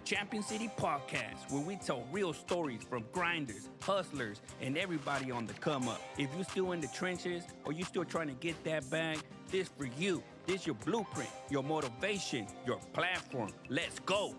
Champion City Podcast, where we tell real stories from grinders, hustlers, and everybody on the come up. If you're still in the trenches or you're still trying to get that bag, this for you. This your blueprint, your motivation, your platform. Let's go.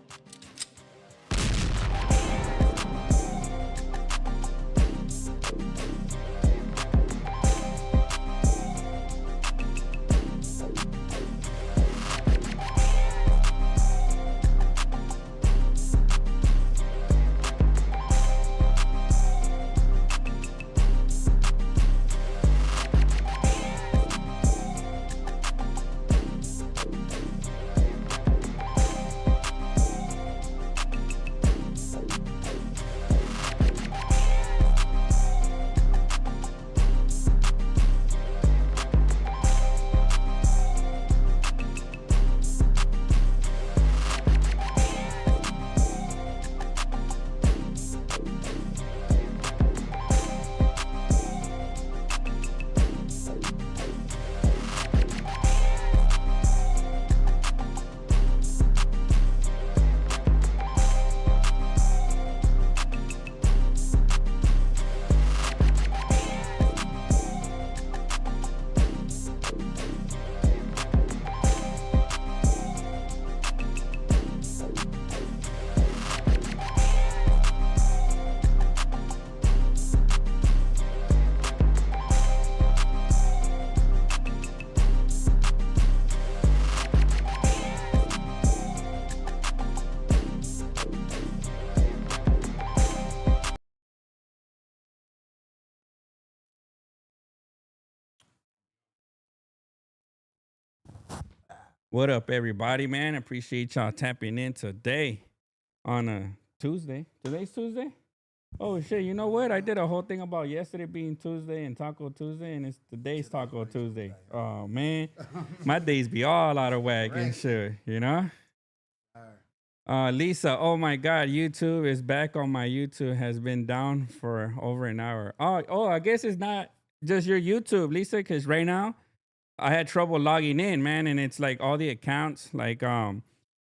What up, everybody, man? Appreciate y'all tapping in today on a Tuesday. Today's Tuesday? Oh, shit. You know what? I did a whole thing about yesterday being Tuesday and Taco Tuesday, and it's today's Taco Tuesday. Oh, man. My days be all out of whack and shit, you know? Lisa, oh my God, YouTube is back on my YouTube. Has been down for over an hour. I guess it's not just your YouTube, Lisa, because right now I had trouble logging in, man, and it's like all the accounts, like on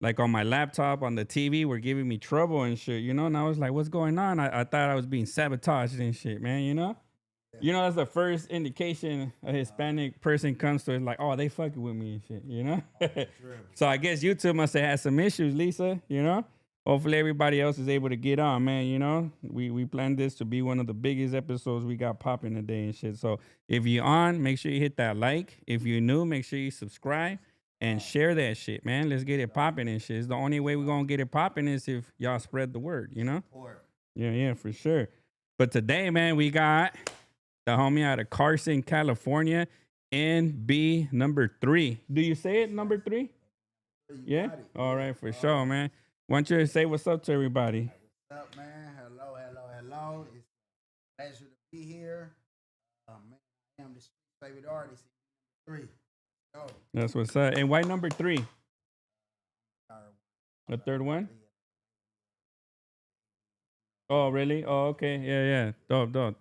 my laptop, on the TV, were giving me trouble and shit, you know. And I was like, "What's going on?" I thought I was being sabotaged and shit, man, you know. You know, that's the first indication a Hispanic person comes to. It's like, oh, they fucking with me and shit, you know? So I guess YouTube must have had some issues, Lisa, you know? Hopefully everybody else is able to get on, man, you know? We planned this to be one of the biggest episodes we got popping today and shit. So if you're on, make sure you hit that like. If you're new, make sure you subscribe and share that shit, man. Let's get it popping and shit. It's the only way we're going to get it popping is if y'all spread the word, you know? Yeah, for sure. But today, man, we got the homie out of Carson, California, NB number 3. Do you say it number 3? Yeah? All right, for sure, man. Why don't you say what's up to everybody? What's up, man? Hello. It's a pleasure to be here. Man, I am the favorite artist. 3. Go. That's what's up. And why number 3? The third one? Oh, really? Oh, okay. Yeah. Dope.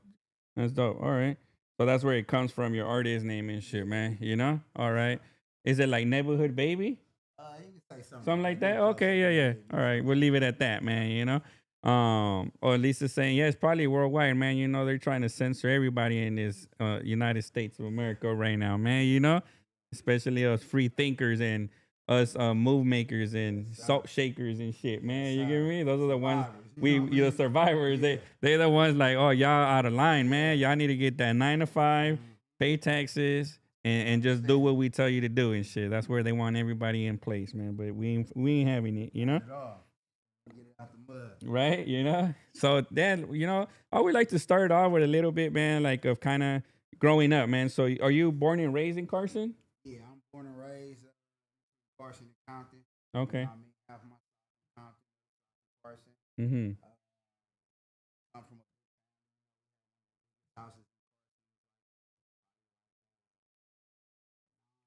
That's dope. All right. So that's where it comes from, your artist name and shit, man. You know? All right. Is it like Neighborhood Baby? You can say Something like that? Okay, yeah. All right. We'll leave it at that, man, you know? Or at least it's saying, yeah, it's probably worldwide, man. You know, they're trying to censor everybody in this United States of America right now, man, you know? Especially us free thinkers and us move makers and salt shakers and shit, man. You get me? Those are the ones you're the survivors. They're the ones like, oh, y'all out of line, man. Y'all need to get that 9 to 5, pay taxes, and just do what we tell you to do and shit. That's where they want everybody in place, man. But we ain't having it, you know? Get it out the mud. Right, you know? So then, you know, I would like to start off with a little bit, man, like of kind of growing up, man. So are you born and raised in Carson? Yeah, I'm born and raised in Carson, Compton. Okay. You know what I mean? Half my Compton, Carson. Mm-hmm. I'm from a house.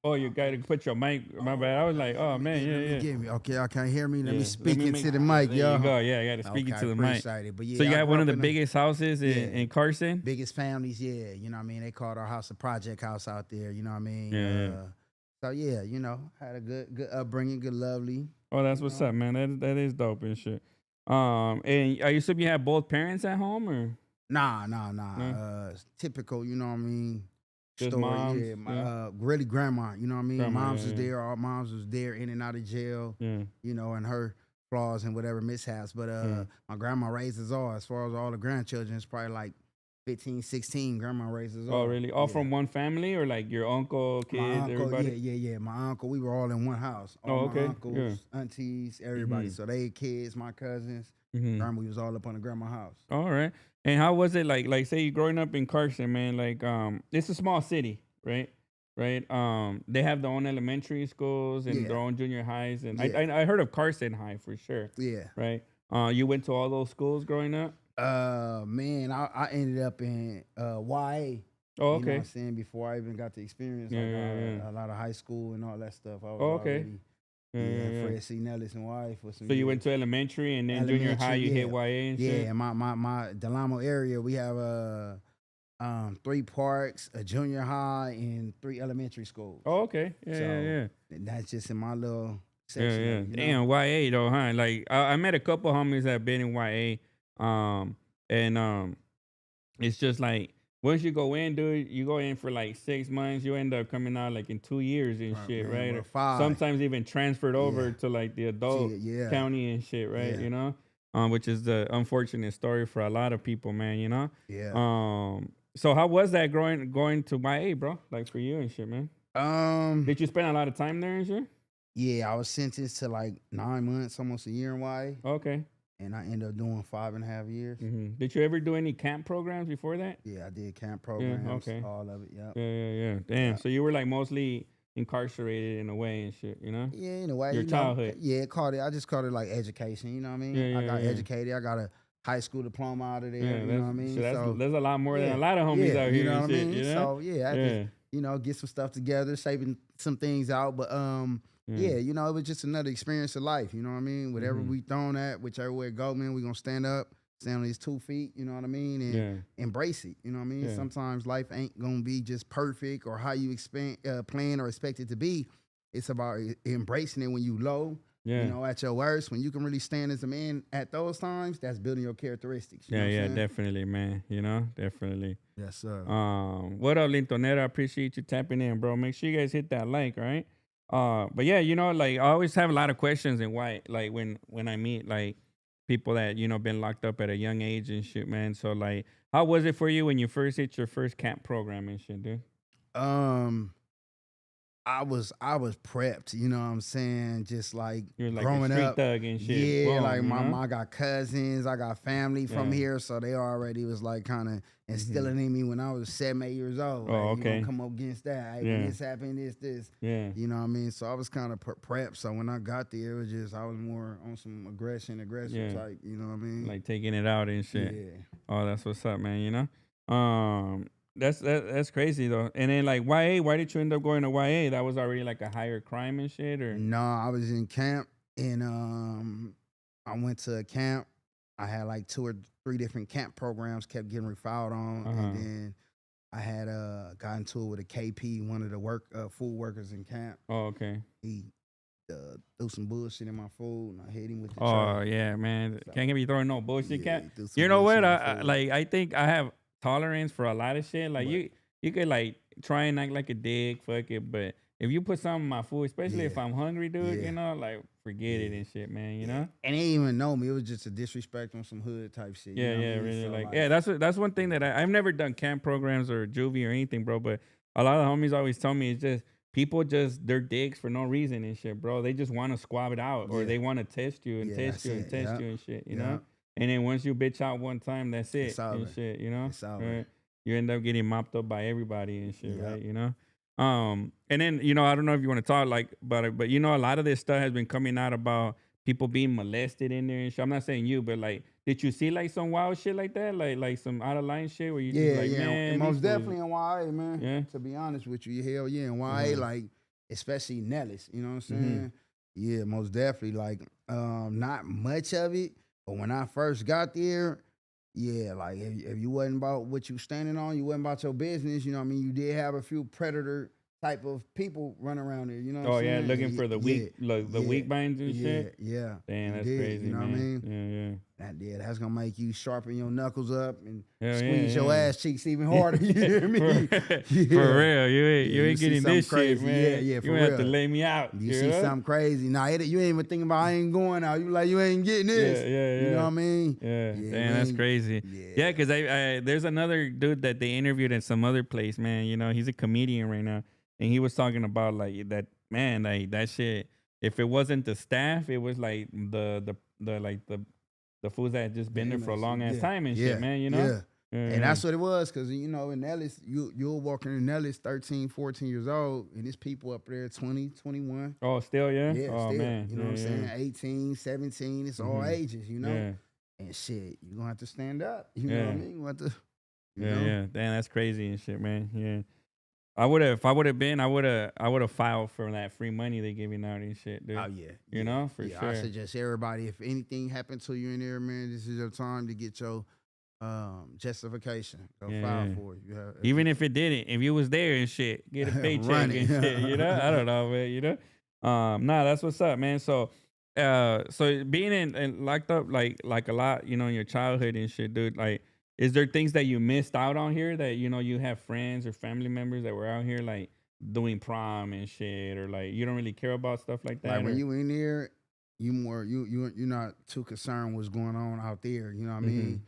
Oh, you got to put your mic. My bad. I was like, oh, man, yeah. Get me. Okay, y'all can't hear me. Let Yeah. me speak into the mic, there yo. You go. Yeah, I got to speak into the mic. But yeah, So you I got grew one of up the biggest houses in Carson? biggest families, yeah. You know what I mean? They called our house a project house out there. You know what I mean? Yeah. So yeah, you know, had a good upbringing, good lovely. Oh, that's what's up, man. That is dope and shit. And I assume you have both parents at home, or Nah. No? Typical, you know what I mean? Just Story, moms? yeah. Yeah. Really grandma, you know what I mean? Grandma, Moms was yeah. there, all moms was there in and out of jail, Yeah. you know, and her flaws and whatever mishaps. But my grandma raised us all. As far as all the grandchildren, it's probably like 15, 16. Grandma raised us all. Oh, really? All from one family, or like your uncle, kids, My uncle, everybody? yeah. My uncle, we were all in one house. All Oh, okay. my uncles, aunties, everybody. So they kids, my cousins. Grandma, we was all up on the grandma house. All right. And how was it like say you growing up in Carson, man, like it's a small city, right? Right. They have their own elementary schools and their own junior highs, and I heard of Carson High for sure. Yeah. Right. You went to all those schools growing up? Man, I ended up in YA. Oh, You know what okay. I'm saying? Before I even got to experience a lot of high school and all that stuff. I was Okay. already Fred C. Nellis and YA for some So you years. went to elementary and then junior high, you hit YA and shit? Yeah, my Delamo area, we have 3 parks, a junior high, and 3 elementary schools. Oh, okay. Yeah. And that's just in my little Yeah. section. Damn, YA though, huh? Like I met a couple homies that been in YA. And it's just like once you go in, dude, you go in for like 6 months, you end up coming out like in 2 years and shit, man, right? or 5. Sometimes even transferred over to like the adult Yeah. county and shit, right? Yeah. You know, which is the unfortunate story for a lot of people, man. You know. Yeah. So how was that going to YA, bro? Like for you and shit, man. Did you spend a lot of time there and shit? Yeah, I was sentenced to like 9 months, almost a year in YA. Okay. And I ended up doing 5.5 years. Did you ever do any camp programs before that? Yeah, I did camp programs. okay. All of it. Yep. Yeah. Damn. Yeah. So you were like mostly incarcerated in a way and shit, you know? Yeah, in a way, Your childhood. I just called it like education. You know what I mean? Yeah, I yeah, got yeah. educated. I got a high school diploma out of there. Yeah, You know what I mean? So there's a lot more than yeah, a lot of homies out you here know and what I shit, mean. you know? So yeah, I had Yeah, to get some stuff together, shaping some things out. But yeah. it was just another experience of life. You know what I mean? Whatever Mhm. we thrown at, whichever way it go, man, we gonna stand up, stand on these 2 feet. You know what I mean? And Yeah, embrace it. You know what I mean? yeah, Sometimes life ain't gonna be just perfect or how you plan or expect it to be. It's about embracing it when you low. You yeah. know, at your worst, when you can really stand as a man at those times, that's building your characteristics. You know Yeah, what I'm yeah, saying? definitely, man. You know, definitely. Yes, sir. What up, Lintonera? I appreciate you tapping in, bro. Make sure you guys hit that like, all right? But yeah, you know, like I always have a lot of questions and why, like when I meet like people that been locked up at a young age and shit, man. So like, how was it for you when you first hit your first camp program and shit, dude? Um, I was prepped, you know what I'm saying? Just like You're like a growing street up. thug and shit. Yeah, like Boom, you my know? mom, I got cousins, I got family from Yeah. here, so they already was like kind of instilling in me when I was 7, 8 years old. Oh, Like, you okay. gonna come up against that. Hey, when Yeah. this happened, this. Yeah. You know what I mean? So I was kind of prepped. So when I got there, it was just I was more on some aggressive Yeah. type. You know what I mean? Like taking it out and shit. Yeah. Oh, that's what's up, man. You know, that's crazy though. And then like YA, why did you end up going to YA? That was already like a higher crime and shit, or No, I was in camp and I went to a camp. I had like 2 or 3 different camp programs, kept getting refiled on, Uh-huh. and then I had got into it with a KP, one of the food workers in camp. oh, okay. He threw some bullshit in my food, and I hit him with the Oh tray. yeah, man. So, Can't be throwing no bullshit. yeah, Can't. he threw some You know bullshit what? in my I food. like. I think I have tolerance for a lot of shit. Like But you could like try and act like a dick, fuck it. But if you put something in my food, especially if Yeah. I'm hungry, dude, Yeah. you know, like forget it Yeah. and shit, man. You yeah. know. And they didn't even know me. It was just a disrespect on some hood type shit. Yeah, you know yeah, what I mean? really. So, Like, yeah, that's one thing that I've never done camp programs or juvie or anything, bro. But a lot of homies always tell me it's just people just they're dicks for no reason and shit, bro. They just want to squab it out or Yeah. they want to test you and Yeah, test that's you and it. test Yep. you and shit, you Yep. know. And then once you bitch out one time, that's it It's and over. shit, you know. It's over. You end up getting mopped up by everybody and shit, Yep. right? You know. And then I don't know if you want to talk like about it, but a lot of this stuff has been coming out about people being molested in there and shit. I'm not saying you, but like, did you see like some wild shit like that, like some out of line shit where you just Yeah, like, yeah, man, and these most fools- definitely in YA, man. Yeah. To be honest with you, hell yeah, in YA, Uh-huh. like especially Nellis, you know what I'm Mhm. saying? Yeah, most definitely. Like, not much of it, but when I first got there, yeah, like if you wasn't about what you standing on, you wasn't about your business. You know what I mean? You did have a few predator type of people run around there. You know what Oh I'm yeah, saying? looking And for the weak, like the weak binds and shit. Yeah. Damn, You that's did, crazy, you know man. what I mean? That's gonna make you sharpen your knuckles up and Hell squeeze yeah, your yeah. ass cheeks even harder. You hear me? For real, you ain't you see getting something this crazy. shit, man. Yeah, for you have to real. lay me out. You see know? something crazy. Nah, you ain't even thinking about I ain't going out. You like you ain't getting this. Yeah. You know what I mean? Yeah, Yeah, damn, that's man. crazy. Yeah, because I there's another dude that they interviewed at some other place, man. You know, he's a comedian right now, and he was talking about like that, man, like that shit. If it wasn't the staff, it was like the fools that had just been there for a long ass time and shit, man. You know. Yeah. And that's what it was, because, in Ellis, you're walking in Ellis 13, 14 years old, and there's people up there 20, 21. Oh, still, yeah? Yeah, Oh, still. man. You know what I'm saying? 18, 17, it's all ages, you know? Yeah. And shit, you're going to have to stand up. You know what I mean? You have to, you Yeah, know? yeah. Damn, that's crazy and shit, man. Yeah. If I would have been, I would have filed for that free money they giving out and shit, dude. Oh, yeah. You know, for sure. I suggest everybody, if anything happened to you in there, man, this is your time to get your justification. Go file for it. Even if it didn't, if you was there and shit, get a paycheck Run and it. shit, you know? I don't know, man, you know? Nah, that's what's up, man. So being in locked up like a lot, in your childhood and shit, dude, like, is there things that you missed out on here that, you have friends or family members that were out here like doing prom and shit, or like you don't really care about stuff like that? Like when you in there, you're not too concerned what's going on out there. You know what I mean?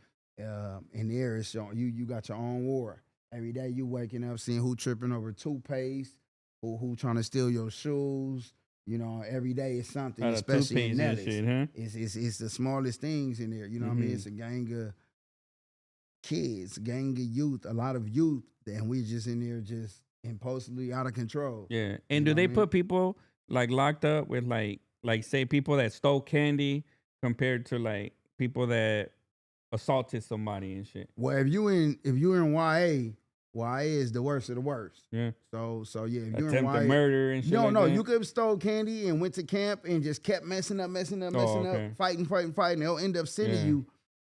In there, it's you got your own war. Every day you waking up seeing who tripping over toothpaste, who trying to steal your shoes. Every day it's something, Out of especially in toothpaste and Nellis. shit, huh? It's the smallest things in there. You know what I mean? It's a gang of kids, gang of youth, a lot of youth, and we just in there just impulsively out of control. Yeah. You And know do what I they mean? put people like locked up with like say people that stole candy compared to like people that assaulted somebody and shit? Well, if you in YA is the worst of the worst. Yeah. So yeah, if you're in Attempted YA, murder and shit no, like no, that. you could have stole candy and went to camp and just kept messing up, Oh, okay. fighting. They'll end up sending Yeah. you.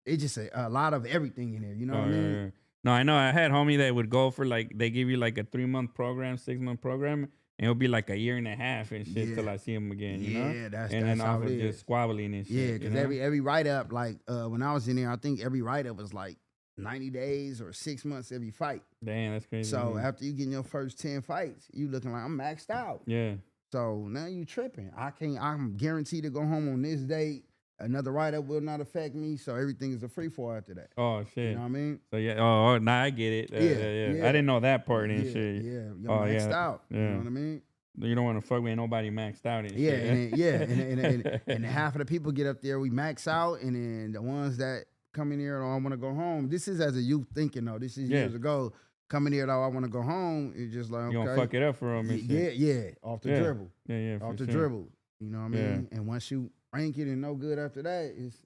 It's just a lot of everything in there. You know Oh, what I yeah, mean? yeah. No, I know. I had homie that would go for like they give you like a 3-month program, 6-month program, and it'll be like a year and a half and shit till Yeah. I see him again. You know? Yeah, that's And then how off it of just is. squabbling and Yeah, shit. because you know? every write up, like when I was in there, I think every write up was like 90 days or 6 months every fight. Damn, that's crazy. So man. after you getting your first 10 fights, you looking like I'm maxed out. Yeah. So now you tripping. I'm guaranteed to go home on this date. Another write-up will not affect me. So everything is a free fall after that. Oh You shit. know what I mean? So yeah. Oh, now I get it. Yeah. I didn't know that part and Yeah, shit. yeah. You're Oh maxed yeah. out. You Yeah. know what I mean? You don't want to fuck with nobody maxed out and Yeah, shit. and then, and then half of the people get up there, we max out, and then the ones that come in here, oh, I want to go home. This is as a youth thinking though. This is Yeah. years ago. Coming here, though, I want to go home. It's just like, okay. You gonna fuck it up for them and shit. Yeah, off the Yeah. dribble. Yeah, Off for the sure. dribble. You know what I mean? And once you rank it and no good after that, it's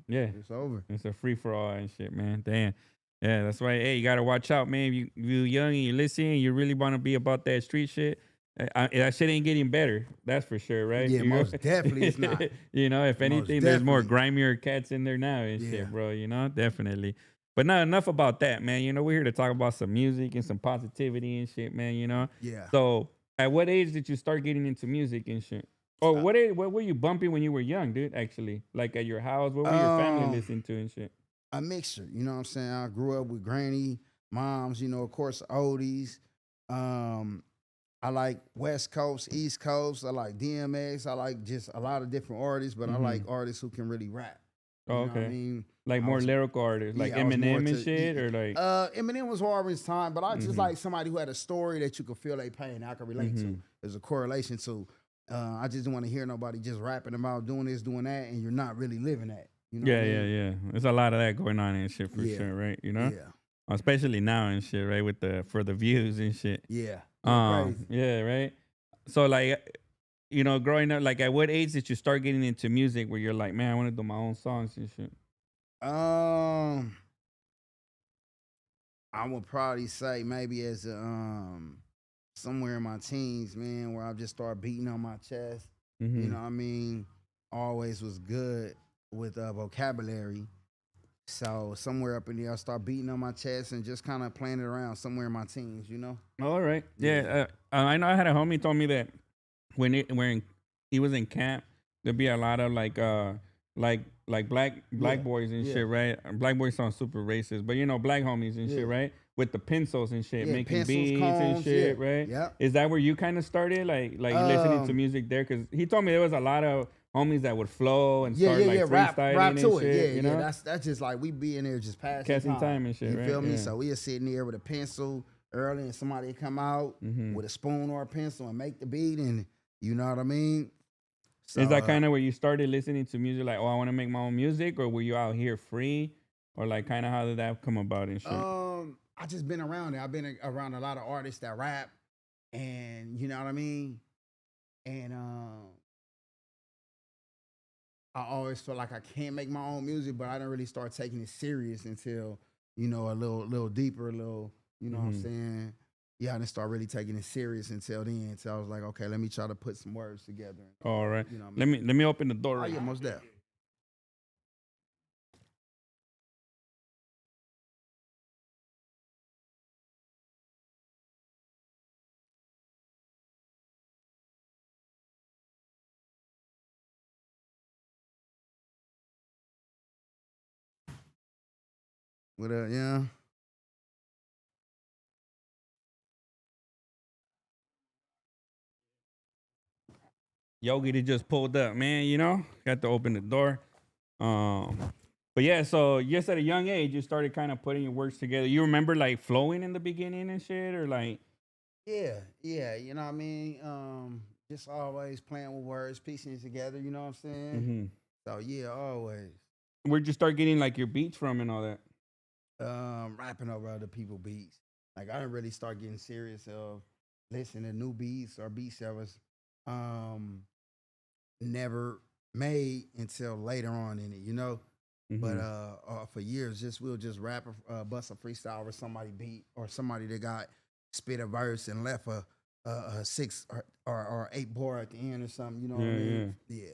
Yeah. it's over. It's a free for all and shit, man. Damn. Yeah, that's why. Hey, you gotta watch out, man. If you young and you listening, you really want to be about that street shit. That shit ain't getting better. That's for sure, right? Yeah, You know? most definitely it's not. You know, if Most anything, there's more definitely. grimier cats in there now and Yeah. shit, bro. You know, definitely. But not enough about that, man. You know, we're here to talk about some music and some positivity and shit, man. You know. Yeah. So, at what age did you start getting into music and shit? Or Uh, what were you bumping when you were young, dude? Actually, like at your house, what were your family Um, listening to and shit? a mixture. You know what I'm saying? I grew up with granny, moms, of course, oldies. I like West Coast, East Coast. I like DMX. I like just a lot of different artists, but I like artists who can really rap. You Oh, know what I okay. mean? Like I more was- lyrical artists, like I was more Eminem and to- shit, or like. Eminem was hard in his time, but I just like somebody who had a story that you could feel they pain, I could relate to. There's a correlation to. I just don't want to hear nobody just rapping about doing this, doing that, and you're not really living that. You know what I mean? Yeah. There's a lot of that going on and shit for Yeah. sure, right? You know, Yeah. especially now and shit, right? With for the views and shit. Yeah. Crazy. Yeah, right. So like, growing up, like at what age did you start getting into music where you're like, man, I want to do my own songs and shit? I would probably say maybe as somewhere in my teens, man, where I just started beating on my chest. Mm-hmm. You know what I mean? Always was good with vocabulary. So somewhere up in there, I start beating on my chest and just kind of playing it around somewhere in my teens, All right. Yeah. Yeah. I know I had a homie told me that when he was in camp, there'd be a lot of like black boys and Yeah. shit, right? Black boys sound super racist, but black homies and Yeah. shit, right? With the pencils and shit, Yeah, making pencils, beats and combs, shit, yeah. right? Yep. Is that where you kind of started, like listening to music there? Because he told me there was a lot of homies that would flow and start like freestyling rap and to it. shit, Yeah, you know? That's just like we be in there just passing Passing time and shit, You right? feel me? Yeah. So we are sitting there with a pencil early, and somebody come out with a spoon or a pencil and make the beat, and you know what I mean. So, Is that kind of where you started listening to music, like, oh, I want to make my own music, or were you out here free, or like kind of how did that come about and shit? I just been around it. I've been around a lot of artists that rap, and you know what I mean. And I always felt like I can't make my own music, but I didn't really start taking it serious until a little deeper, you know what I'm saying. Yeah, I didn't start really taking it serious until then. So I was like, okay, let me try to put some words together. All right. You know what I mean? Let me open the door. Oh yeah, most definitely. What up, yeah? Yogi that just pulled up, man. Got to open the door. But yeah, so just at a young age, you started kind of putting your words together. You remember like flowing in the beginning and shit, or like, Yeah, you know what I mean? Just always playing with words, piecing it together, you know what I'm saying? So yeah, always. where'd you start getting like your beats from and all that? Rapping over other people's beats. Like I didn't really start getting serious of listening to new beats or beats that was um never made until later on in it, you know. But Mm-hmm. for years, just we'll just rap, bust a freestyle or somebody beat or somebody that got spit a verse and left a six or eight bar at the end or something. You know what I Yeah, mean? yeah. Yeah.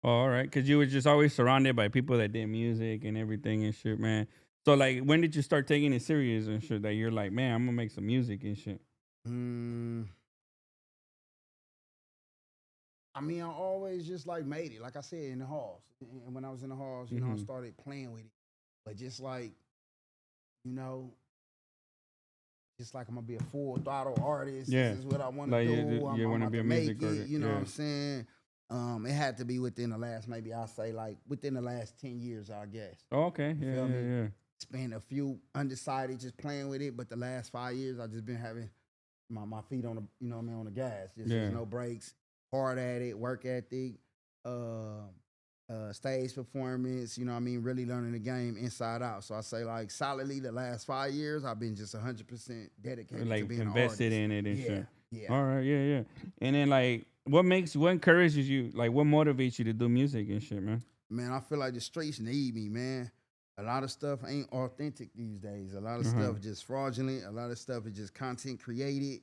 Oh, all right, because you were just always surrounded by people that did music and everything and shit, man. So like, when did you start taking it serious and shit? That you're like, man, I'm gonna make some music and shit. Mm, I mean, I always just like made it. Like I said, in the halls. And when I was in the halls, you know, I Mm-hmm. started playing with it. But just like, you know, just like I'm gonna be a full throttle artist. This Yeah, is what I want to like do. you I'm want to about be to a make music it. artist. You know what Yeah. I'm saying? It had to be within the last, maybe I say like within the last 10 years, I guess. Oh, okay. You Yeah, feel yeah, me? yeah. Spent a few undecided just playing with it, but the last 5 years I just been having my feet on the you know what I mean on the gas. Just Yeah. no breaks, hard at it, work ethic, stage performance, you know what I mean, really learning the game inside out. So I say like solidly the last 5 years I've been just 100% dedicated to Like being an invested artist. in it and Yeah, shit. yeah. All right. Yeah, yeah. And then like, what encourages you? Like, what motivates you to do music and shit, man? Man, I feel like the streets need me, man. A lot of stuff ain't authentic these days. A lot of Uh huh. stuff just fraudulent. A lot of stuff is just content created,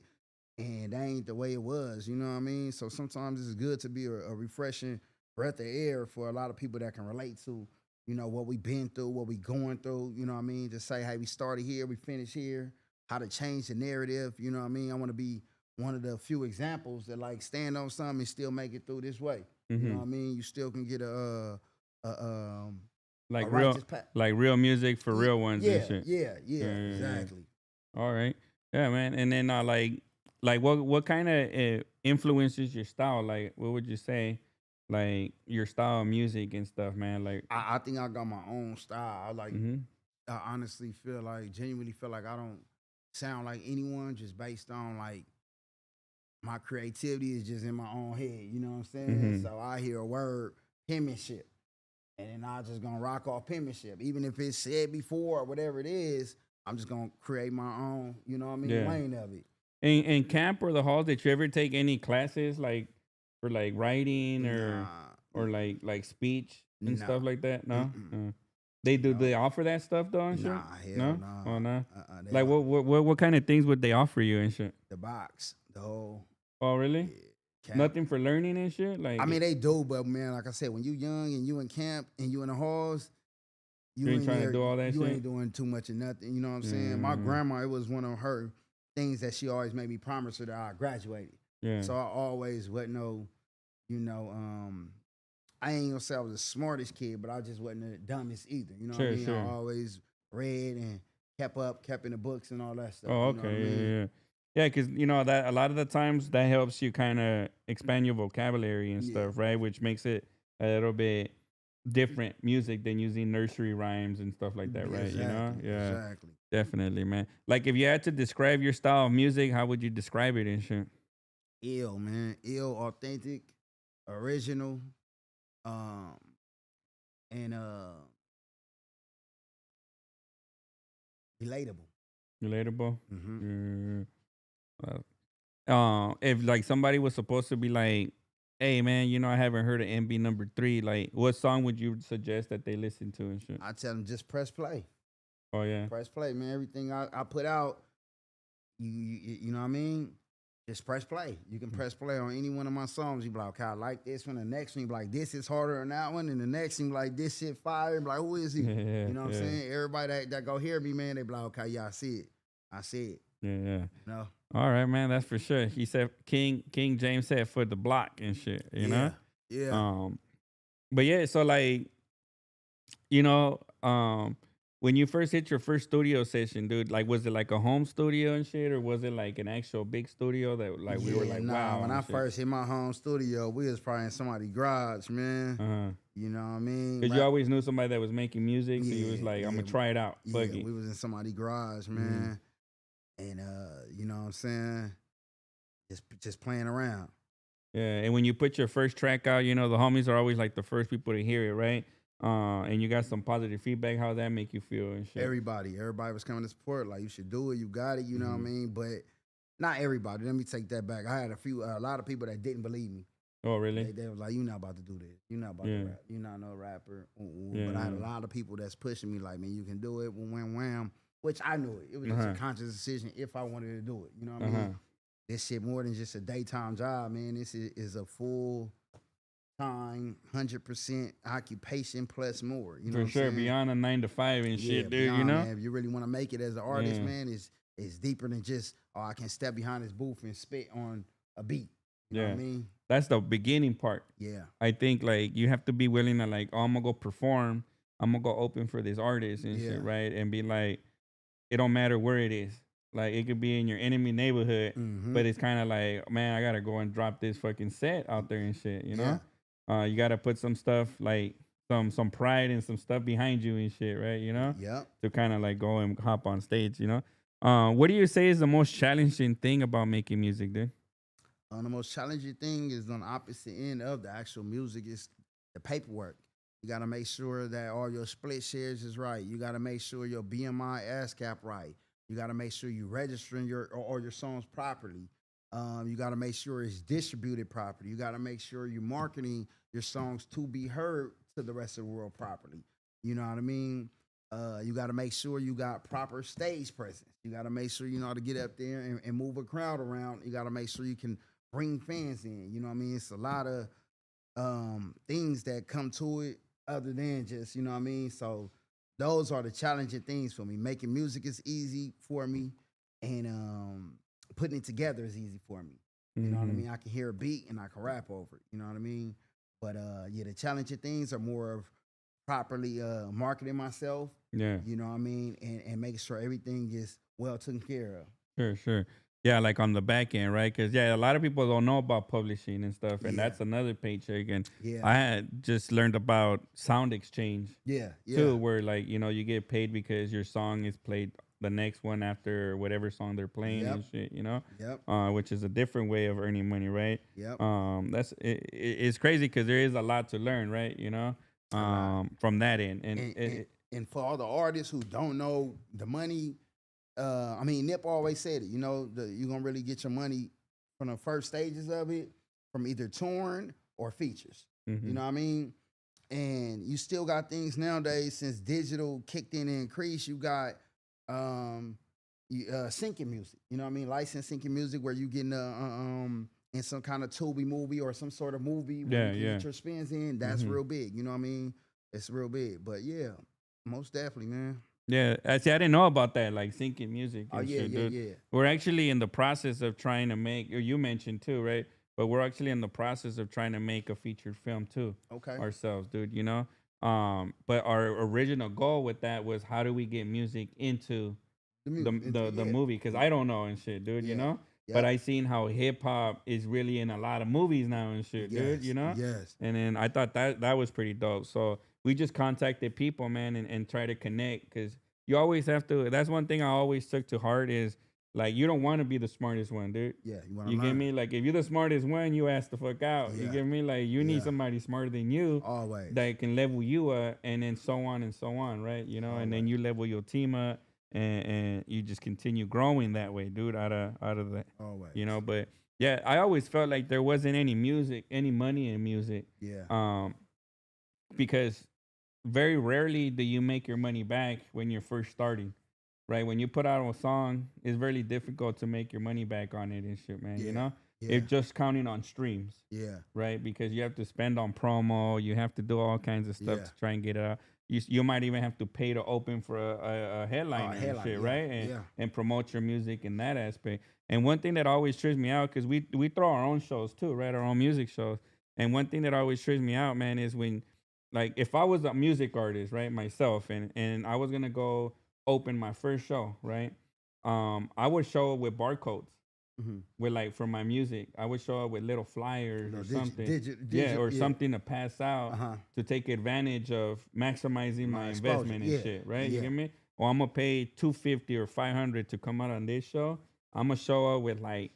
and that ain't the way it was. You know what I mean? So sometimes it's good to be a refreshing breath of air for a lot of people that can relate to, you know, what we been through, what we going through. You know what I mean? To say, hey, we started here, we finished here. How to change the narrative. You know what I mean? I want to be one of the few examples that like stand on something and still make it through this way. You know Mm-hmm. what I mean? You still can get a a Like real, righteous path. like real music for Yeah, real ones and yeah, shit. yeah, Yeah, yeah, yeah, yeah. exactly. All right. Yeah, man. And then like what kind of influences your style? Like, what would you say? Like your style of music and stuff, man. Like, I think I got my own style. I like mm-hmm. I honestly feel like genuinely feel like I don't sound like anyone just based on like my creativity is just in my own head. You know what I'm saying? Mm-hmm. So I hear a word penmanship, and then I just gonna rock off penmanship, even if it's said before or whatever it is. I'm just gonna create my own. You know what I mean? Yeah. Lane of it. In camp or the halls, did you ever take any classes like for like writing Nah, or like speech and nah, stuff like that? No. mm-mm, They do. no, They offer that stuff though and shit. nah, hell No. nah. Oh no. They Like are what kind of things would they offer you and shit? the box, the whole Oh really? yeah, camp. Nothing for learning and shit. I Like mean, they do, but man, like I said, when you young and you in camp and you in the halls, you you ain't ain't trying to there. do all that You shit. ain't doing too much of nothing. You know what I'm saying? My Yeah. grandma, it was one of her things that she always made me promise her that I graduated. Yeah. So I always wasn't no, you know, I ain't gonna say I was the smartest kid, but I just wasn't the dumbest either. You know what I Sure. mean? I Sure. always read and kept in the books and all that stuff. Oh You know what I okay. Yeah. mean? Yeah. Yeah, because you know that a lot of the times that helps you kind of expand your vocabulary and Yeah, stuff, right? Which makes it a little bit different music than using nursery rhymes and stuff like that, right? You know? exactly, Yeah, exactly. definitely, man. Like if you had to describe your style of music, how would you describe it and shit? Ill, man. Ill, authentic, original, um, and relatable. Relatable. Hmm. Mm, if like somebody was supposed to be like, "Hey, man, you know I haven't heard of MB number three," like what song would you suggest that they listen to and shit? I tell them just press play. Oh yeah. Press play, man. Everything I put out, you know what I mean? Just press play. You can press play on any one of my songs. You be like, okay, I like this one. The next one, you be like, this is harder than that one. And the next one, you be like, this shit fire. Be like, who is he? Yeah, You know what I'm yeah, saying? Everybody that go hear me, man, they be like, okay, yeah, I see it. I see it. yeah, yeah. You know? All right, man, that's for sure. He said King James said for the block and shit, you know? Yeah. Yeah. Um but yeah, so like, you know, when you first hit your first studio session, dude, like was it like a home studio and shit or was it like an actual big studio that like we were Yeah, like nah. wow When and I shit? first hit my home studio, we was probably in somebody's garage, man. Uh-huh. You know what I mean? Cuz you always knew somebody that was making music, so you was Yeah, like I'm yeah, going to try it out. yeah. Buggy. We was in somebody's garage, Mhm. man. And you know what I'm saying? Just playing around. Yeah, and when you put your first track out, you know, the homies are always like the first people to hear it, right? and you got some positive feedback, how that make you feel and shit? Everybody was coming to support. Like, you should do it. You got it. You know what I Mm-hmm. mean? But not everybody. Let me take that back. I had a lot of people that didn't believe me. Oh, really? They was like, "You not about to do this. You not about to Yeah. rap. You not no rapper." Yeah. But I had a lot of people that's pushing me, like, "Man, you can do it." Wham, wham. Which I knew it. It was just a conscious decision if I wanted to do it. You know what I mean? This shit more than just a daytime job, man. This is a full time, 100% occupation plus more. You know For what I'm sure, saying? beyond a 9 to 5 and Yeah, shit, dude. beyond, You know? man. If you really want to make it as an artist, Yeah. man, it's deeper than just, oh, I can step behind this booth and spit on a beat. You know what I mean? That's the beginning part. Yeah. I think like you have to be willing to like, oh, I'm gonna go perform. I'm gonna go open for this artist and Yeah. shit, right? And be like, it don't matter where it is. Like it could be in your enemy neighborhood, but it's kind of like, man, I gotta go and drop this fucking set out there and shit. You know, you gotta put some stuff like some pride and some stuff behind you and shit, right? You know, to kind of like go and hop on stage. You know, what do you say is the most challenging thing about making music, dude? The most challenging thing is on the opposite end of the actual music is the paperwork. You got to make sure that all your split shares is right. You got to make sure your BMI ASCAP right. You got to make sure you registering all your songs properly. You got to make sure it's distributed properly. You got to make sure you're marketing your songs to be heard to the rest of the world properly. You know what I mean? You got to make sure you got proper stage presence. You got to make sure you know how to get up there and move a crowd around. You got to make sure you can bring fans in. You know what I mean? It's a lot of things that come to it other than just, you know what I mean? So those are the challenging things for me. Making music is easy for me, and putting it together is easy for me. You know what I mean? I can hear a beat and I can rap over it. You know what I mean? But yeah, the challenging things are more of properly marketing myself. Yeah. You know what I mean? And making sure everything is well taken care of. Sure. Yeah, like on the back end, right? Because a lot of people don't know about publishing and stuff, and Yeah. that's another paycheck. And Yeah. I had just learned about Sound Exchange Yeah. too, where like you get paid because your song is played the next one after whatever song they're playing and shit. Which is a different way of earning money, right? It's crazy because there is a lot to learn, right? From that end, and for all the artists who don't know the money. I mean, Nip always said it. You know, you're gonna really get your money from the first stages of it, from either touring or features. You know what I mean? And you still got things nowadays since digital kicked in and increased. You got syncing music. You know what I mean? Licensed syncing music where you getting in some kind of Tubi movie or some sort of movie where you can get your spins in. That's real big. You know what I mean? It's real big. But yeah, most definitely, man. Yeah, see, I didn't know about that, like syncing music. And shit, dude. Yeah. We're actually in the process of trying to make, or you mentioned too, right? But we're actually in the process of trying to make a featured film too. Okay. Ourselves, dude. But our original goal with that was how do we get music into the movie? Because I don't know and shit, dude. You know. Yep. But I seen how hip hop is really in a lot of movies now and shit, dude. You know. Yes. And then I thought that was pretty dope. So we just contacted people, man, and try to connect because you always have to. That's one thing I always took to heart is like you don't want to be the smartest one, dude. Yeah, you want to. You get me? Like if you're the smartest one, you ask the fuck out. You get me? Like you need somebody smarter than you, always, that can level you up, and then so on and so on, right? You know, always. And then you level your team up, and you just continue growing that way, dude. Out of that, always. You know, but yeah, I always felt like there wasn't any money in music. Yeah. Because very rarely do you make your money back when you're first starting, right? When you put out a song, it's very difficult to make your money back on it and shit, man. You know, it's just counting on streams. Yeah. Right, because you have to spend on promo, you have to do all kinds of stuff to try and get it out. You might even have to pay to open for a headliner and shit, right? And promote your music in that aspect. And one thing that always trips me out, because we throw our own shows too, right? Our own music shows. And one thing that always trips me out, man, is when, like, if I was a music artist, right, myself, and I was gonna go open my first show, right, I would show up with barcodes, with like for my music. I would show up with little flyers or something, or something to pass out to take advantage of maximizing my investment and shit, right? You get me? Or I'm gonna pay $250 or $500 to come out on this show. I'm gonna show up with like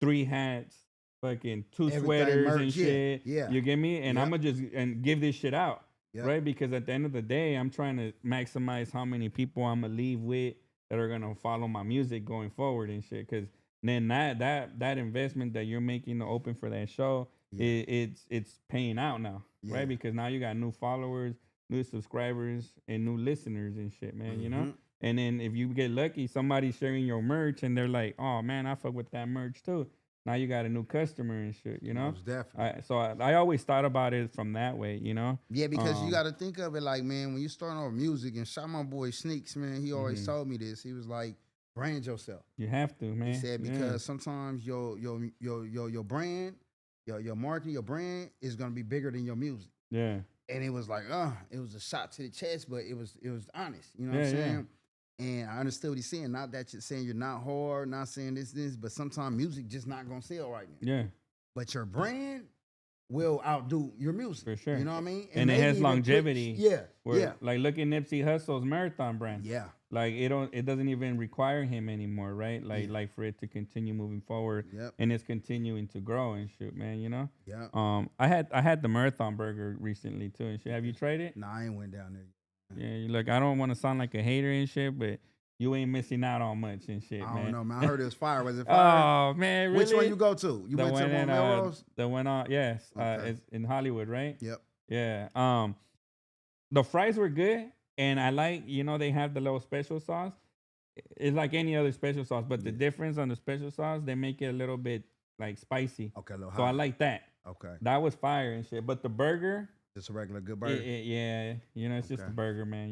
3 hats, fucking 2 sweaters and shit. Yeah. You get me? And I'm gonna just give this shit out. Yep. right? Because at the end of the day, I'm trying to maximize how many people I'm gonna leave with that are gonna follow my music going forward and shit. Because then that investment that you're making to open for that show, Yeah. it's paying out now, Yeah. right? Because now you got new followers, new subscribers, and new listeners and shit, man. You know. Mm-hmm. And then if you get lucky, somebody's sharing your merch and they're like, "Oh man, I fuck with that merch too." Now you got a new customer and shit, you know. Most definitely. I always thought about it from that way, you know. Yeah, because you got to think of it like, man, when you starting off music, and shout my boy Sneaks, man, he always told me this. He was like, brand yourself. You have to, man. He said because sometimes your brand, your marketing, your brand is gonna be bigger than your music. Yeah. And it was like, it was a shot to the chest, but it was honest. You know what I'm saying? And I understood what he's saying. Not that you're saying you're not hard, not saying this, but sometimes music just not gonna sell right now. Yeah. But your brand will outdo your music. For sure. You know what I mean? And it has longevity. Yeah. Like look at Nipsey Hussle's marathon brand. Yeah. Like it doesn't even require him anymore, right? Like for it to continue moving forward. Yep. And it's continuing to grow and shit, man, you know? Yeah. I had the marathon burger recently too and shit. Have you tried it? Nah, I ain't went down there. Yeah, look, I don't want to sound like a hater and shit, but you ain't missing out on much and shit, man. I don't know, man. I heard it was fire. Was it fire? Oh man, really? Which one you go to? You went to one Melrose? The one on, yes, Okay. it's in Hollywood, right? Yep. Yeah. The fries were good, and I like, they have the little special sauce. It's like any other special sauce, but the difference on the special sauce, they make it a little bit like spicy. Okay, so I like that. Okay. That was fire and shit. But the burger, just a regular good burger. Yeah, it's just a burger, man.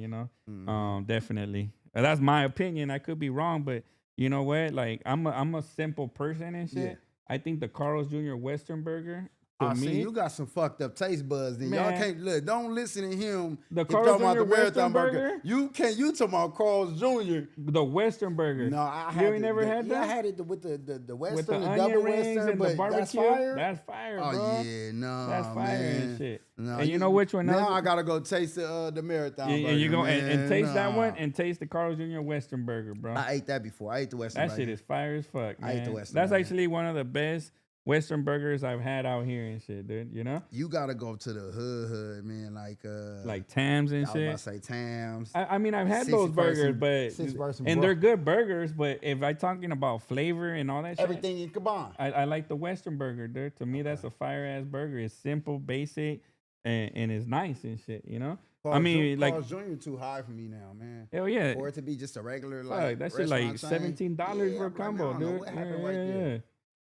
Mm-hmm. Definitely. That's my opinion. I could be wrong, but you know what? Like I'm a simple person and shit. Yeah. I think the Carl's Jr. Western Burger. I see you got some fucked up taste buds. Then y'all can't look. Don't listen to him. The Carl's Jr. Western Burger. You talking about Carl's Jr. The Western Burger. No, I had. You ain't never had that. Yeah, I had it with the Western, with the onion double rings Western, and but the barbecue. that's fire. That's fire, bro. Oh yeah, no, that's fire man. and shit. No, and you know which one? Now I gotta go taste the marathon. Yeah, burger, and you go man. and taste that one and taste the Carl's Jr. Western Burger, bro. I ate that before. I ate the Western. That burger. shit is fire as fuck, man. I ate the Western. That's burger. actually one of the best Western burgers I've had out here and shit, dude. You know? You gotta go to the hood, man. Like Tams and I shit. was about to say Tams. I mean, I've had those burgers, and they're good burgers. But if I'm talking about flavor and all that, everything in Caban. I like the Western burger, dude. To me, that's a fire ass burger. It's simple, basic, and it's nice and shit. You know? Carl's Carl's Jr. too high for me now, man. Hell yeah. For it to be just a regular that shit like $17 for a combo, dude. What happened right there?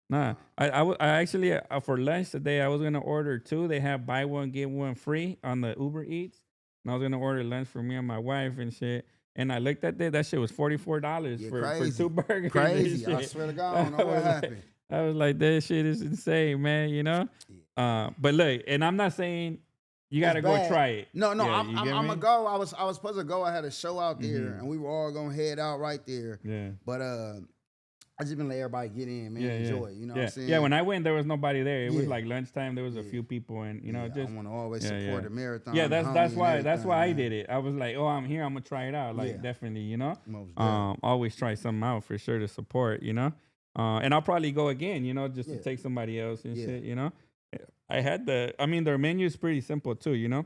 Nah, I actually for lunch today I was gonna order two. They have buy one get one free on the Uber Eats, and I was gonna order lunch for me and my wife and shit. And I looked at that shit was $44 for two burgers. Crazy! I swear to God, I don't know what happened. I was like, that shit is insane, man. You know. Yeah. But look, and I'm not saying you gotta go try it. No, I'm gonna go. I was supposed to go. I had a show out there, and we were all gonna head out right there. Yeah. But I just been let everybody get in, man, enjoy. You know what I'm saying? Yeah, when I went, there was nobody there. It was like lunchtime. There was a few people, and just I want to always support the marathon. Yeah, that's why I did it. I was like, oh, I'm here. I'm gonna try it out. Like definitely, you know. Always try something out for sure to support. You know, and I'll probably go again. You know, just to take somebody else and shit. You know, their menu is pretty simple too. You know,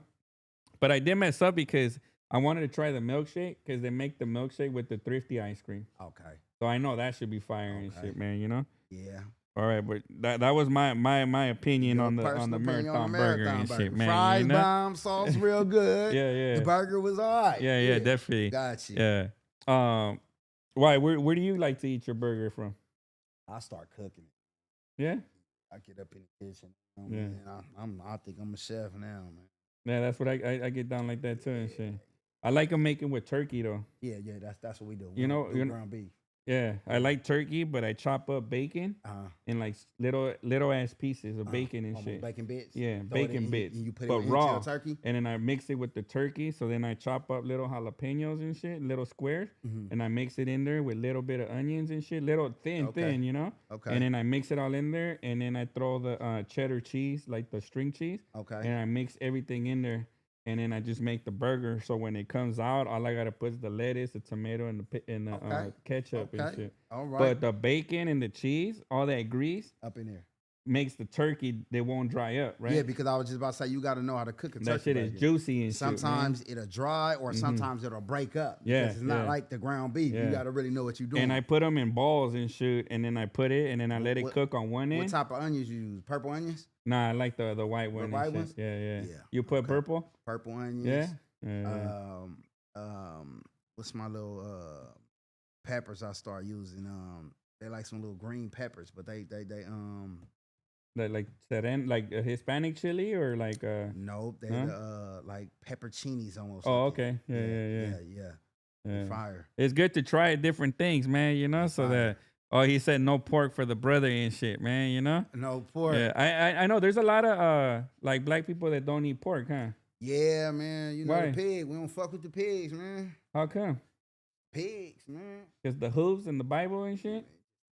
but I did mess up because I wanted to try the milkshake because they make the milkshake with the Thrifty ice cream. Okay. So I know that should be fire and shit, man. You know. Yeah. All right, but that was my opinion on the marathon burger and shit, man. Fries, bomb, sauce, real good. Yeah. The burger was all right. Yeah, definitely. Got you. Yeah. Why? Where do you like to eat your burger from? I start cooking it. Yeah. I get up in the kitchen. I think I'm a chef now, man. Yeah, that's what I get down like that too and shit. I like them making with turkey though. Yeah, that's what we do. You know, ground beef. Yeah, I like turkey, but I chop up bacon in like little ass pieces of bacon and shit. Bacon bits. Yeah, bacon bits. And you put but it raw turkey. And then I mix it with the turkey. So then I chop up little jalapenos and shit, little squares, and I mix it in there with little bit of onions and shit, little thin, you know. Okay. And then I mix it all in there, and then I throw the cheddar cheese, like the string cheese. Okay. And I mix everything in there. And then I just make the burger. So when it comes out, all I gotta put is the lettuce, the tomato, and the ketchup and shit. All right. But the bacon and the cheese, all that grease up in there. makes the turkey they won't dry up, right? Yeah, because I was just about to say you got to know how to cook a turkey. That shit is bacon. juicy and Sometimes shit, it'll dry, or sometimes it'll break up. Yeah, Because it's not yeah. like the ground beef. Yeah. You got to really know what you're doing. And I put them in balls and shit, and then I put it, and then I let it cook on one end. What type of onions you use? Purple onions? Nah, I like the white one. white ones? Yeah. Yeah. You put purple? Purple onions. Yeah. What's my little peppers I start using? They like some little green peppers, but they Like seren, like a Hispanic chili or like nope, they like pepperoncinis almost. Oh, like okay. Yeah. Fire. It's good to try different things, man, you know, so that he said no pork for the brother and shit, man, you know? No pork. Yeah, I know there's a lot of like black people that don't eat pork, huh? Yeah, man. You know Why? the pig. We don't fuck with the pigs, man. How come? Pigs, man. Because the hooves in the Bible and shit?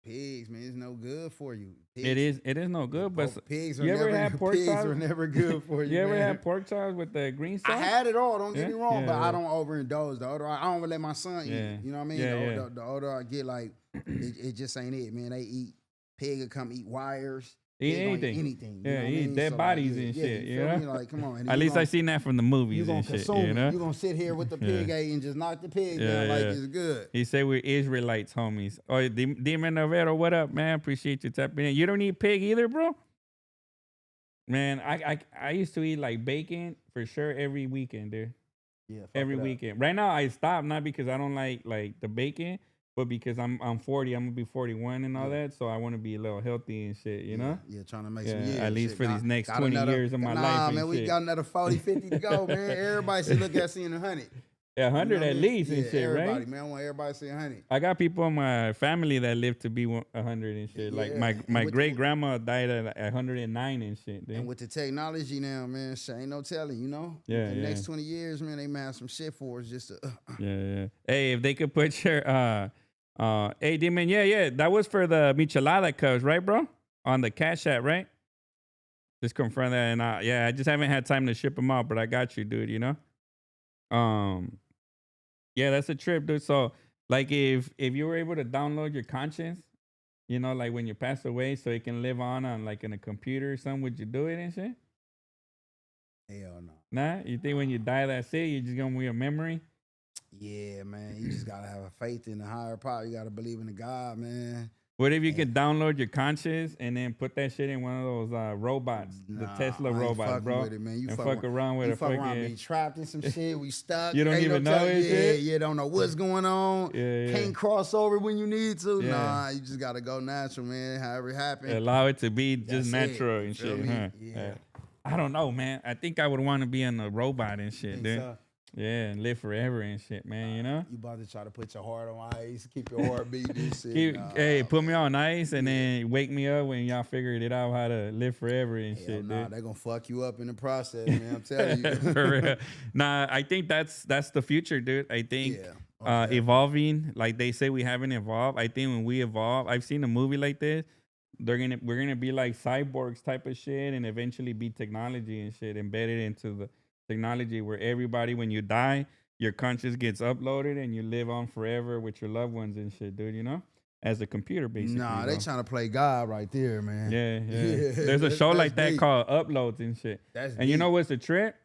Pigs, man, it's no good for you. Pigs, it is no good, but pigs are you ever never, had pork pigs chops? are never good for you. You ever man. had pork chops with the green sauce? I had it all. Don't get me wrong, but Yeah. I don't overindulge. The older I don't let my son eat it. You know what I mean? Yeah, The older I get, like it just ain't it, man. They eat pig will come eat wires. Eat Pig gonna anything. Anything. Yeah, know what I eat mean? dead So, bodies like, and yeah, shit. You You feel know? me? Like, come on. And At least I seen that from the movies You gonna and shit. consume You know? it. You gonna sit here with the pig ate and just knock the pig down like it's good. He said we're Israelites, homies. Oh, Demon Navarro, what up, man? Appreciate you tapping in. You don't eat pig either, bro? Man, I used to eat like bacon for sure every weekend, dude. Yeah, fuck Every it up. weekend. Right now I stopped, not because I don't like the bacon, but because I'm 40, I'm gonna be 41 and all that, so I want to be a little healthy and shit, you know? Yeah, trying to make some years. At least shit. for these next 20 another, years of my life. Nah, and man, we shit. got another 40, 50 to go, man. Everybody should look at seeing 100. 100 at least and shit, everybody, right? man. I want everybody to see 100. I got people in my family that live to be 100 and shit. Like my great grandma died at 109 and shit. Dude. And with the technology now, man, shit ain't no telling, you know? Yeah, the next 20 years, man, they might have some shit for us just to. Yeah. Hey, if they could put your hey, Demon, yeah. That was for the Michelada cups, right, bro? On the Cash App, right? Just confirm that. And I just haven't had time to ship them out, but I got you, dude. You know. Yeah, that's a trip, dude. So, like, if you were able to download your conscience, you know, like when you pass away, so it can live on like in a computer or something, would you do it and shit? Hell no. Nah, you think when you die, that's it? You're just gonna be a memory? Yeah, man. You just gotta have a faith in the higher power. You gotta believe in the God, man. What if you could download your conscience and then put that shit in one of those robots, the Tesla robots, bro? With it, man. You and fuck around with you a fuck around, fucking. be trapped in some shit. We stuck. You don't Ain't even no know telling- it, Yeah, shit? yeah. Don't know what's going on. Yeah. Can't cross over when you need to. Yeah. Nah, you just gotta go natural, man. However it happens. Allow it to be just That's natural it. and Feel shit, me? huh? Yeah. I don't know, man. I think I would want to be in a robot and shit, Think dude. so? Yeah, and live forever and shit, man. You know. You about to try to put your heart on ice, keep your heart beating and shit. Hey, put me on ice and then wake me up when y'all figured it out how to live forever and shit, Nah, dude. they gonna fuck you up in the process, man. I'm telling you. For real. Nah, I think that's the future, dude. I think okay. evolving, like they say we haven't evolved. I think when we evolve, I've seen a movie like this. We're gonna be like cyborgs type of shit, and eventually be technology and shit embedded into the technology where everybody, when you die, your conscience gets uploaded and you live on forever with your loved ones and shit, dude. You know, as a computer, basically. Nah, bro. they trying to play God right there, man. Yeah. Yeah, There's a show that's like that deep. called Uploads and shit. That's And you know deep. what's the trip?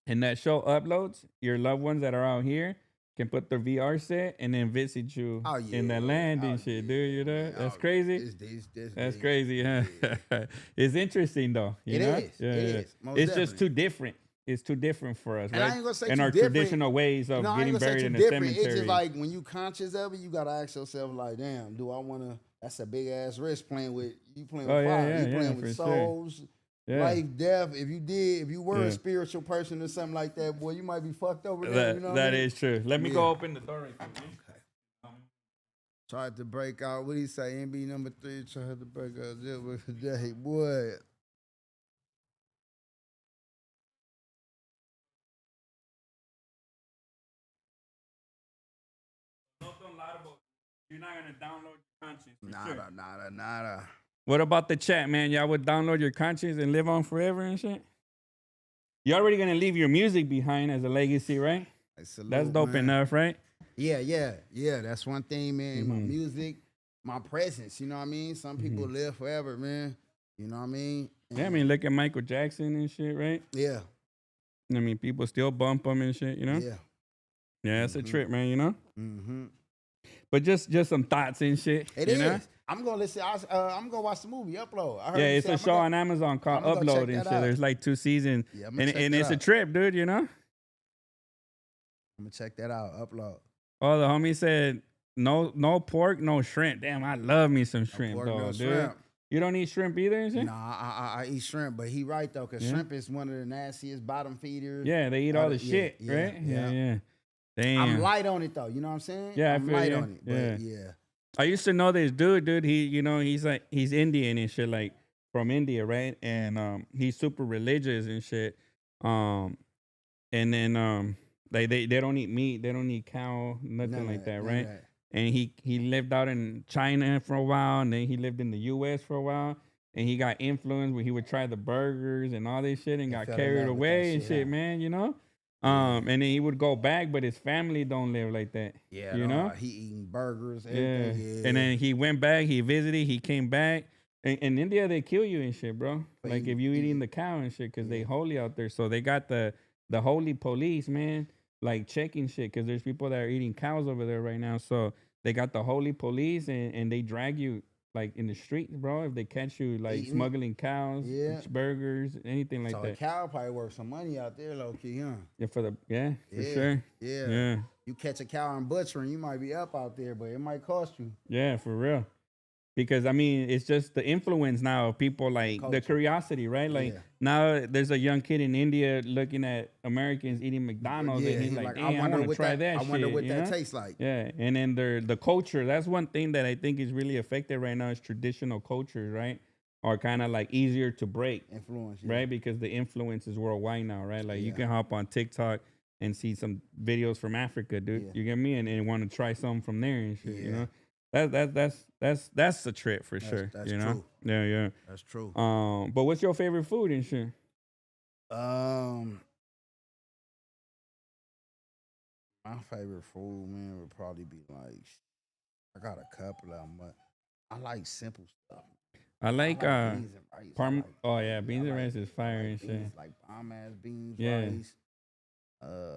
In that show Uploads, your loved ones that are out here can put their VR set and then visit you in that land and shit, dude. You know? That's crazy. That's crazy, huh? Yeah. It's interesting though. You know? It is. Most It's just definitely. too different. It's too different for us, And I right? ain't gonna say and too our different. traditional ways of No, I ain't getting gonna say buried too in a different. cemetery. It's just like when you conscious of it, you gotta ask yourself, like, damn, do I wanna? That's a big ass risk playing with fire. You playing with souls. Yeah. Life, death. If you were a spiritual person or something like that, boy, you might be fucked over there. You know what I mean? Is true. Let me go open the door right quick. Man. Tried to break out. What do you say? NB number 3 tried to break out today, boy. You're not gonna download your conscience. Nada. What about the chat, man? Y'all would download your conscience and live on forever and shit? You're already gonna leave your music behind as a legacy, right? That's dope enough, right? Yeah. That's one thing, man. My music, my presence. You know what I mean? Some people live forever, man. You know what I mean? Yeah, I mean, look at Michael Jackson and shit, right? Yeah, I mean, people still bump him and shit, you know? yeah. Yeah, it's a trip, man, you know? Mm-hmm. But just some thoughts and shit, It you is. know? I'm gonna listen. I'm gonna watch the movie. Upload. I heard Yeah, you it's say a show on Amazon called I'm gonna go check Upload and that shit. out. There's like 2 seasons. Yeah, I'm gonna check And that it's a out. trip, dude, you know? I'm gonna check that out. Upload. Oh, the homie said no pork, no shrimp. Damn, I love me some shrimp, pork, though, no dude. shrimp. You don't eat shrimp either and shit? Nah, I eat shrimp, but he right though, cause Yeah. shrimp is one of the nastiest bottom feeders. Yeah, they eat all the shit, yeah, right? yeah. Yeah. Damn. I'm light on it though. You know what I'm saying? Yeah, I I'm feel light you. on it. Yeah. But yeah. I used to know this dude. He, you know, he's Indian and shit, like from India, right? And he's super religious and shit. And then they don't eat meat, they don't eat cow, nothing like that, right? And he lived out in China for a while, and then he lived in the U.S. for a while, and he got influenced when he would try the burgers and all this shit, and got fell in carried love with away that and shit, shit, huh? man, you know. And then he would go back, but his family don't live like that. Yeah, you know. He eating burgers. Yeah. Everything. Yeah. And then he went back, he visited, he came back. In India, they kill you and shit, bro. But Like if you eating the cow and shit, because they holy out there. So they got the holy police, man, like checking shit, because there's people that are eating cows over there right now. So they got the holy police, and they drag you like in the streets, bro. If they catch you like Eating. smuggling cows, Yeah. burgers, anything like so that. a cow probably worth some money out there, low key, huh? Yeah, for Yeah. sure. Yeah. Yeah. You catch a cow in butchering, you might be up out there, but it might cost you. Yeah, for real. Because I mean, it's just the influence now of people, like the curiosity, right? Like Yeah. now there's a young kid in India looking at Americans eating McDonald's, and he's like, "Damn, I want to try that I shit." wonder what you that know? tastes like. Yeah, and then the culture. That's one thing that I think is really affected right now is traditional cultures, right? Are kind of like easier to break, Influence, yeah. right? Because the influence is worldwide now, right? Like you Yeah. can hop on TikTok and see some videos from Africa, dude. Yeah. You get me, and want to try something from there and shit. You Yeah. know, that's a trip for sure. That's you know, true. yeah. That's true. But what's your favorite food and shit? My favorite food, man, would probably be like, I got a couple of them, but I like simple stuff. I like beans and rice. Oh yeah, beans and like- rice is fire and shit. Beans, like bomb ass beans, Yeah. rice.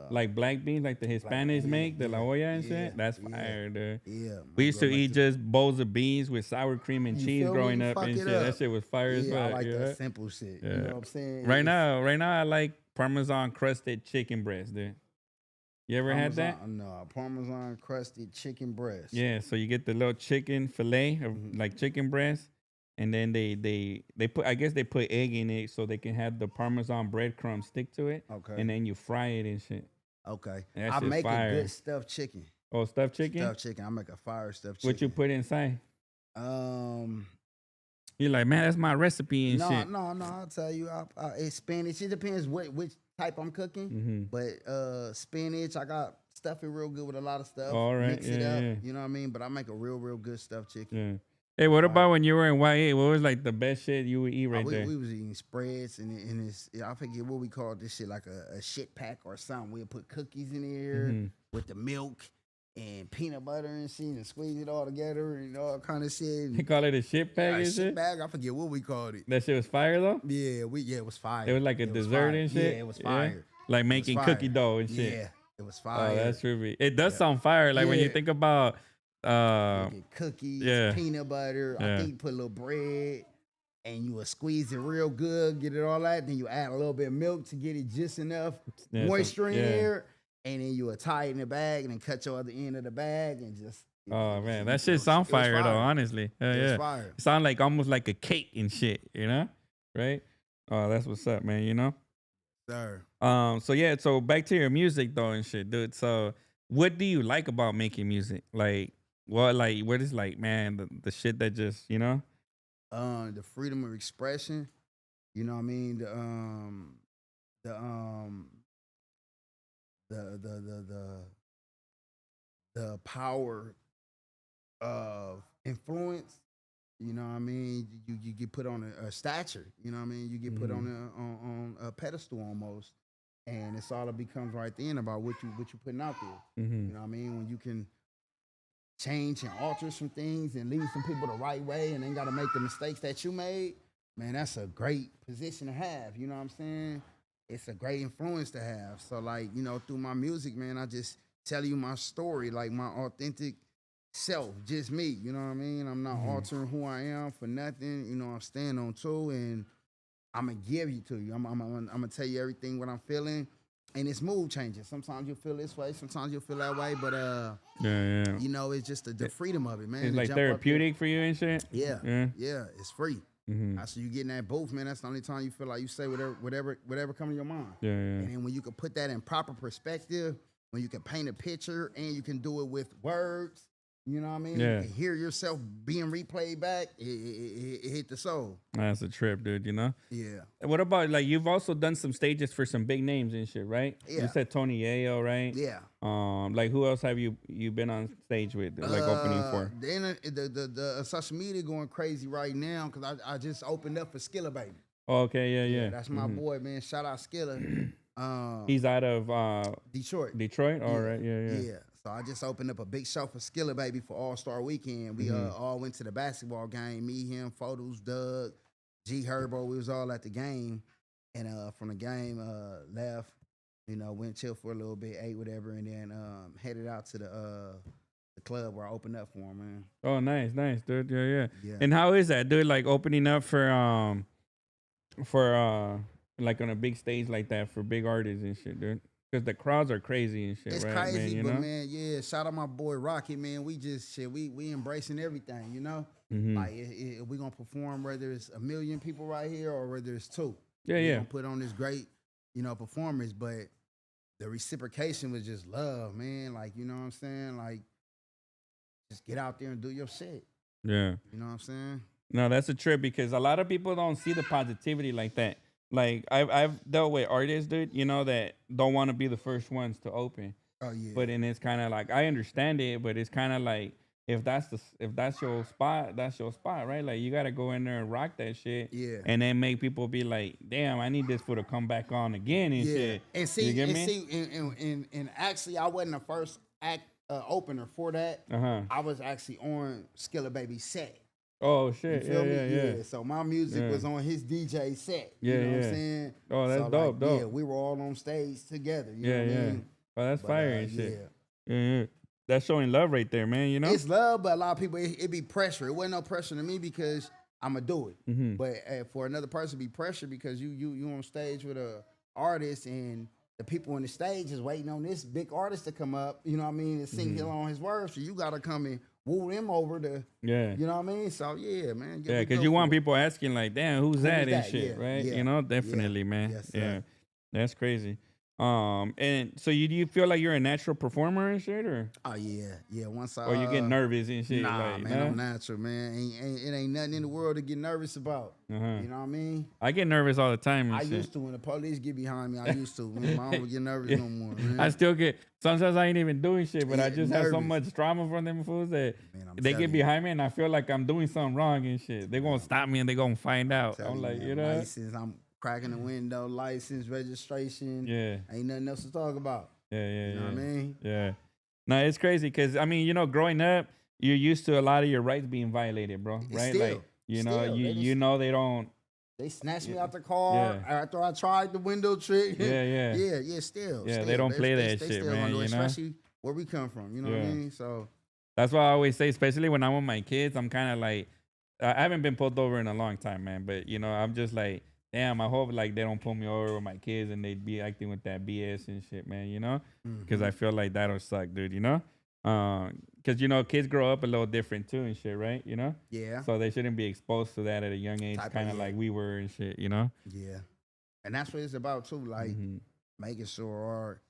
Like black beans, like the Hispanics make, the la olla and yeah, shit. That's yeah. fire, dude. Yeah. We used to eat just bowls of beans with sour cream and You cheese feel me? growing up Fuck and it shit. That up. shit was fire as Yeah, fuck. I like yeah. that simple shit. You Yeah. know what I'm saying? Right now, I like Parmesan crusted chicken breast, dude. You ever had that? No, Parmesan crusted chicken breast. Yeah, so you get the little chicken fillet of like chicken breast, and then they put, I guess they put egg in it so they can have the Parmesan breadcrumb stick to it. Okay. And then you fry it and shit. Okay. That I shit make fire. a good stuffed chicken. Oh, stuffed chicken? Stuffed chicken. I make a fire stuffed chicken. What you put inside? Um. You're like, man, that's my recipe and shit. No. I'll tell you. It's spinach. It depends which type I'm cooking. Mm-hmm. But spinach, I got stuff it real good with a lot of stuff. All right, Mix it yeah, up. yeah. You know what I mean? But I make a real good stuffed chicken. Yeah. Hey, what about when you were in YA? What was like the best shit you would eat right there? We was eating spreads and it's, I forget what we called this shit, like a shit pack or something. We'd put cookies in there with the milk and peanut butter and shit and squeeze it all together and all kind of shit. They call it a shit bag and shit shit? bag. I forget what we called it. That shit was fire though? Yeah, it was fire. It was like a dessert and shit? Yeah, it was fire. Like making cookie dough and shit. Yeah, it was fire. Oh, that's trippy. It does sound fire. Like when you Yeah. think about You get cookies, yeah. peanut butter. Yeah. I think you put a little bread, and you will squeeze it real good, get it all that. Then you add a little bit of milk to get it just enough moisture in there, and then you will tie it in the bag, and then cut your other end of the bag, and just. Oh man, that shit sound fire though. Honestly, It was yeah, fire. it sound like almost like a cake and shit. You know, right? Oh, that's what's up, man. You know. Sir. So yeah, so back to your music though and shit, dude. So what do you like about making music? Like what is like, man, the shit that just, you know? The freedom of expression, you know what I mean? The power of influence, you know what I mean? You get put on a stature, you know what I mean? You get put on a pedestal almost. And it's all it becomes right then about what you putting out there. Mm-hmm. You know what I mean? When you can change and alter some things and lead some people the right way and ain't got to make the mistakes that you made, man, that's a great position to have. You know what I'm saying? It's a great influence to have. So like, you know, through my music, man, I just tell you my story, like my authentic self, just me. You know what I mean? I'm not altering who I am for nothing. You know, I'm staying on true, and I'm gonna give you to you. I'm gonna tell you everything what I'm feeling, and it's mood changes. Sometimes you feel this way, sometimes you feel that way, but Yeah. you know, it's just the freedom of it, man. It's to like jump up there. therapeutic for you and shit. Yeah, Yeah. yeah, it's free. So you getting that both, man. That's the only time you feel like you say whatever come to your mind. Yeah. And then when you can put that in proper perspective, when you can paint a picture and you can do it with words, you know what I mean? Yeah. You can hear yourself being replayed back. It hit the soul. That's a trip, dude. You know. Yeah. What about like you've also done some stages for some big names and shit, right? Yeah. You said Tony Yayo, right? Yeah. Like who else have you been on stage with, like opening for? The social media going crazy right now because I just opened up for Skilla Baby. Oh, okay, yeah. That's my boy, man. Shout out Skilla. He's out of Detroit. Detroit. All right, yeah. So I just opened up a big show for Skilla Baby for All-Star Weekend. We all went to the basketball game. Me, him, Photos, Doug, G Herbo. We was all at the game. And from the game, left, you know, went chill for a little bit, ate whatever, and then headed out to the club where I opened up for him, man. Oh, nice, dude. Yeah. Yeah. And how is that, dude? Like opening up for like on a big stage like that for big artists and shit, dude. Because the crowds are crazy and shit, It's right? crazy, man, you but know? man, yeah. Shout out my boy Rocket, man. We just shit. We embracing everything, you know. Like we gonna perform whether it's 1 million people right here or whether it's 2. We gonna put on this great, you know, performance, but the reciprocation was just love, man. Like, you know what I'm saying? Like, just get out there and do your shit. Yeah. You know what I'm saying? No, that's a trip because a lot of people don't see the positivity like that. Like I've dealt with artists, dude, you know, that don't want to be the first ones to open. Oh yeah. But then it's kind of like I understand it, but it's kind of like if that's your spot, that's your spot, right? Like you gotta go in there and rock that shit. Yeah. And then make people be like, damn, I need this for to come back on again and shit. And see, you get and me? see, and actually, I wasn't the first opener for that. I was actually on Skilla Baby's set. Oh shit! You feel Yeah, me? yeah. So my music was on his DJ set. Yeah, you know what I'm saying? Oh, that's so, dope. Yeah, we were all on stage together. You know what I mean? Oh, that's fire and yeah. shit. Yeah. That's showing love right there, man. You know, It's love, but a lot of people it be pressure. It wasn't no pressure to me because I'ma do it. But for another person, it be pressure because you on stage with a artist and the people on the stage is waiting on this big artist to come up. You know what I mean? And sing on his words. So you gotta come and woo them over to. Yeah. You know what I mean? So yeah, man. Yeah, because you want people asking like, damn, who's that and shit, Yeah, right? yeah, You know, definitely, man. Yes, yeah. sir. That's crazy. And so do you feel like you're a natural performer and shit, or? Oh yeah. Once I Or you get nervous and shit? Nah, like, man, I'm natural, man. It ain't nothing in the world to get nervous about. You know what I mean? I get nervous all the time. And I shit. used to when the police get behind me. I used to. Man, I don't get nervous no more. Man. I still get. Sometimes I ain't even doing shit, but I just have so nervous. much drama from them fools that Man, I'm they get telling behind me and I feel like I'm doing something wrong and shit. They gonna stop me and they gonna find out. I'm like, man, you know. license. I'm cracking the window, license, registration. Yeah. Ain't nothing else to talk about. Yeah. You know what I mean? Yeah. No, it's crazy because I mean, you know, growing up, you're used to a lot of your rights being violated, bro. Right? Still, like, you know, still, you know they don't. They snatched me out the car after I tried the window trick. Yeah. Still. Yeah, still. they don't play that they shit, still man. gonna do it, You know, especially where we come from. You know what I mean? So that's why I always say, especially when I'm with my kids, I'm kind of like, I haven't been pulled over in a long time, man. But you know, I'm just like, damn, I hope like they don't pull me over with my kids and they be acting with that BS and shit, man. You know, because I feel like that'll suck, dude. You know, because you know, kids grow up a little different too and shit, right? You know, yeah. so they shouldn't be exposed to that at a young age, kind of like we were and shit. You know, Yeah. And that's what it's about too. Like making sure our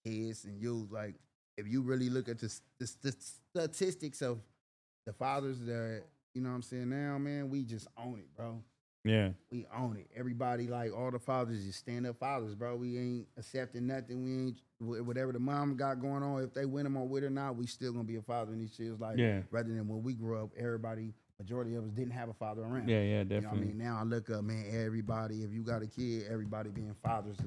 kids and youth, like, if you really look at the statistics of the fathers that, you know what I'm saying, now, man, we just own it, bro. yeah, We own it. Everybody, like, all the fathers just stand up fathers, bro. We ain't accepting nothing. We ain't, whatever the mom got going on, if they win them or with or not, we still gonna be a father in these kids. Like, rather than when we grew up, majority of us didn't have a father around. Yeah, definitely. You know what I mean? Now I look up, man, everybody, if you got a kid, everybody being fathers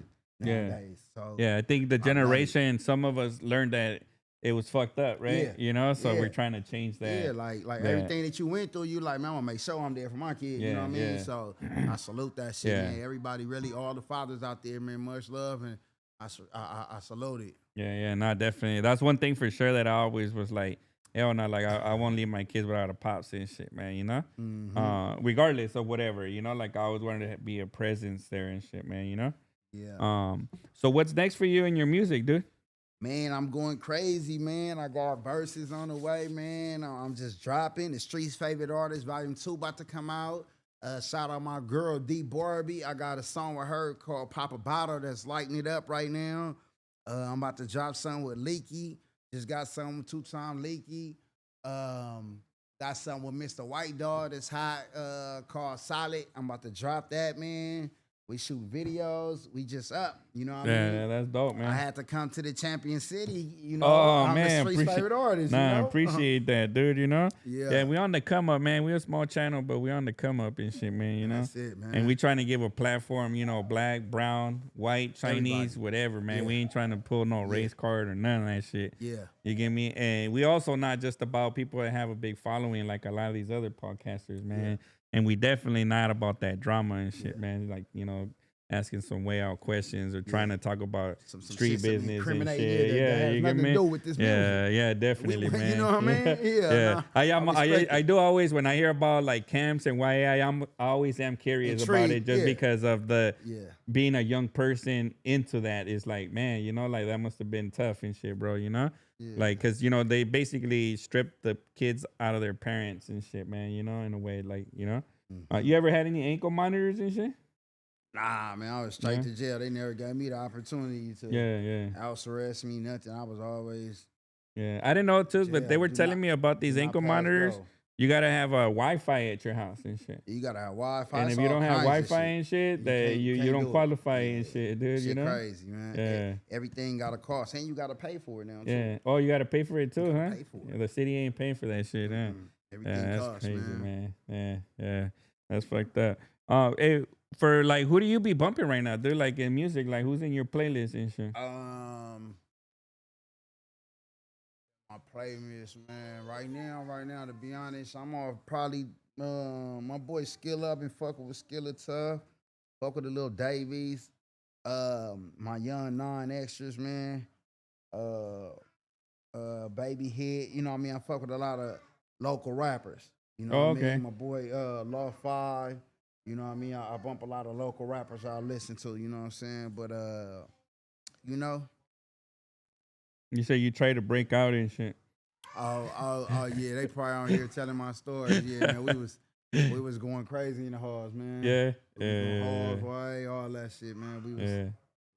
nowadays. So yeah, I think the generation, some of us learned that it was fucked up, right? Yeah. You know, so Yeah. we're trying to change that. Yeah, like that. everything that you went through, you like, man, I'm gonna make sure I'm there for my kid. You know what I mean? So I salute that shit, man. Everybody, really, all the fathers out there, man, much love, and I salute it. Yeah, not definitely. That's one thing for sure that I always was like, hell no, like I won't leave my kids without a pops and shit, man. You know, regardless of whatever, you know, like I always wanted to be a presence there and shit, man. You know. Yeah. So what's next for you in your music, dude? Man, I'm going crazy, man. I got verses on the way, man. I'm just dropping. The Streets Favorite Artist, Volume 2 about to come out. Shout out my girl, D. Barbie. I got a song with her called Pop a Bottle that's lighting it up right now. I'm about to drop something with Leaky. Just got something with 2-Time Leaky. Got something with Mr. White Dog that's hot called Solid. I'm about to drop that, man. We shoot videos. We just up. You know what I mean? Yeah, that's dope, man. I had to come to the Champion City. You know, Oh, I'm man, the Streets Favorite Artist. Nah, you know? I appreciate that, dude. You know? Yeah. We on the come up, man. We a small channel, but we on the come up and shit, man. You know? That's it, man. And we trying to give a platform, you know, black, brown, white, Chinese, Everybody. whatever, man. Yeah. We ain't trying to pull no race card or none of that shit. Yeah. You get me? And we also not just about people that have a big following like a lot of these other podcasters, man. And we definitely not about that drama and shit, man. Like, you know, asking some way out questions or trying to talk about Some street shit, some business and incriminating shit. that Yeah, has you get nothing me? to do with this music. Yeah, definitely, man. You know what I mean? Yeah. nah, I do always, when I hear about like camps and why I always am curious about it, Intrigued, just because of the Yeah. being a young person into that is like, man, you know, like that must have been tough and shit, bro. You know, like because you know they basically stripped the kids out of their parents and shit, man. You know, in a way, like you know, you ever had any ankle monitors and shit? Nah, man, I was straight to jail. They never gave me the opportunity to house arrest me, nothing. I was always I didn't know it too, but they were telling me about these ankle monitors. go. You gotta have a Wi-Fi at your house and shit. You gotta have Wi-Fi. And it's if you all don't have kinds of Wi-Fi and shit, that you can't don't do it. qualify and shit, dude. Shit You know? crazy, man. Yeah. Everything got a cost, and you gotta pay for it now. Too. Yeah. Oh, you gotta pay for it too, huh? pay for it. Yeah, the city ain't paying for that shit, huh? Everything That's costs, crazy, man. Yeah. That's fucked up. Hey, for like, who do you be bumping right now, dude? Like in music, like who's in your playlist and shit? My playlist, man. Right now, to be honest, I'm off probably my boy Skill Up and fuck with Skilla Tough. Fuck with the little Davies. My young non-extras, man. Baby Hit. You know what I mean? I fuck with a lot of local rappers. You know what I mean? My boy Law 5. You know what I mean? I bump a lot of local rappers I listen to, you know what I'm saying? But you know. You say you try to break out and shit. Oh yeah, they probably on here telling my stories. Yeah, man, we was going crazy in the halls, man. Halls, way, all that shit, man.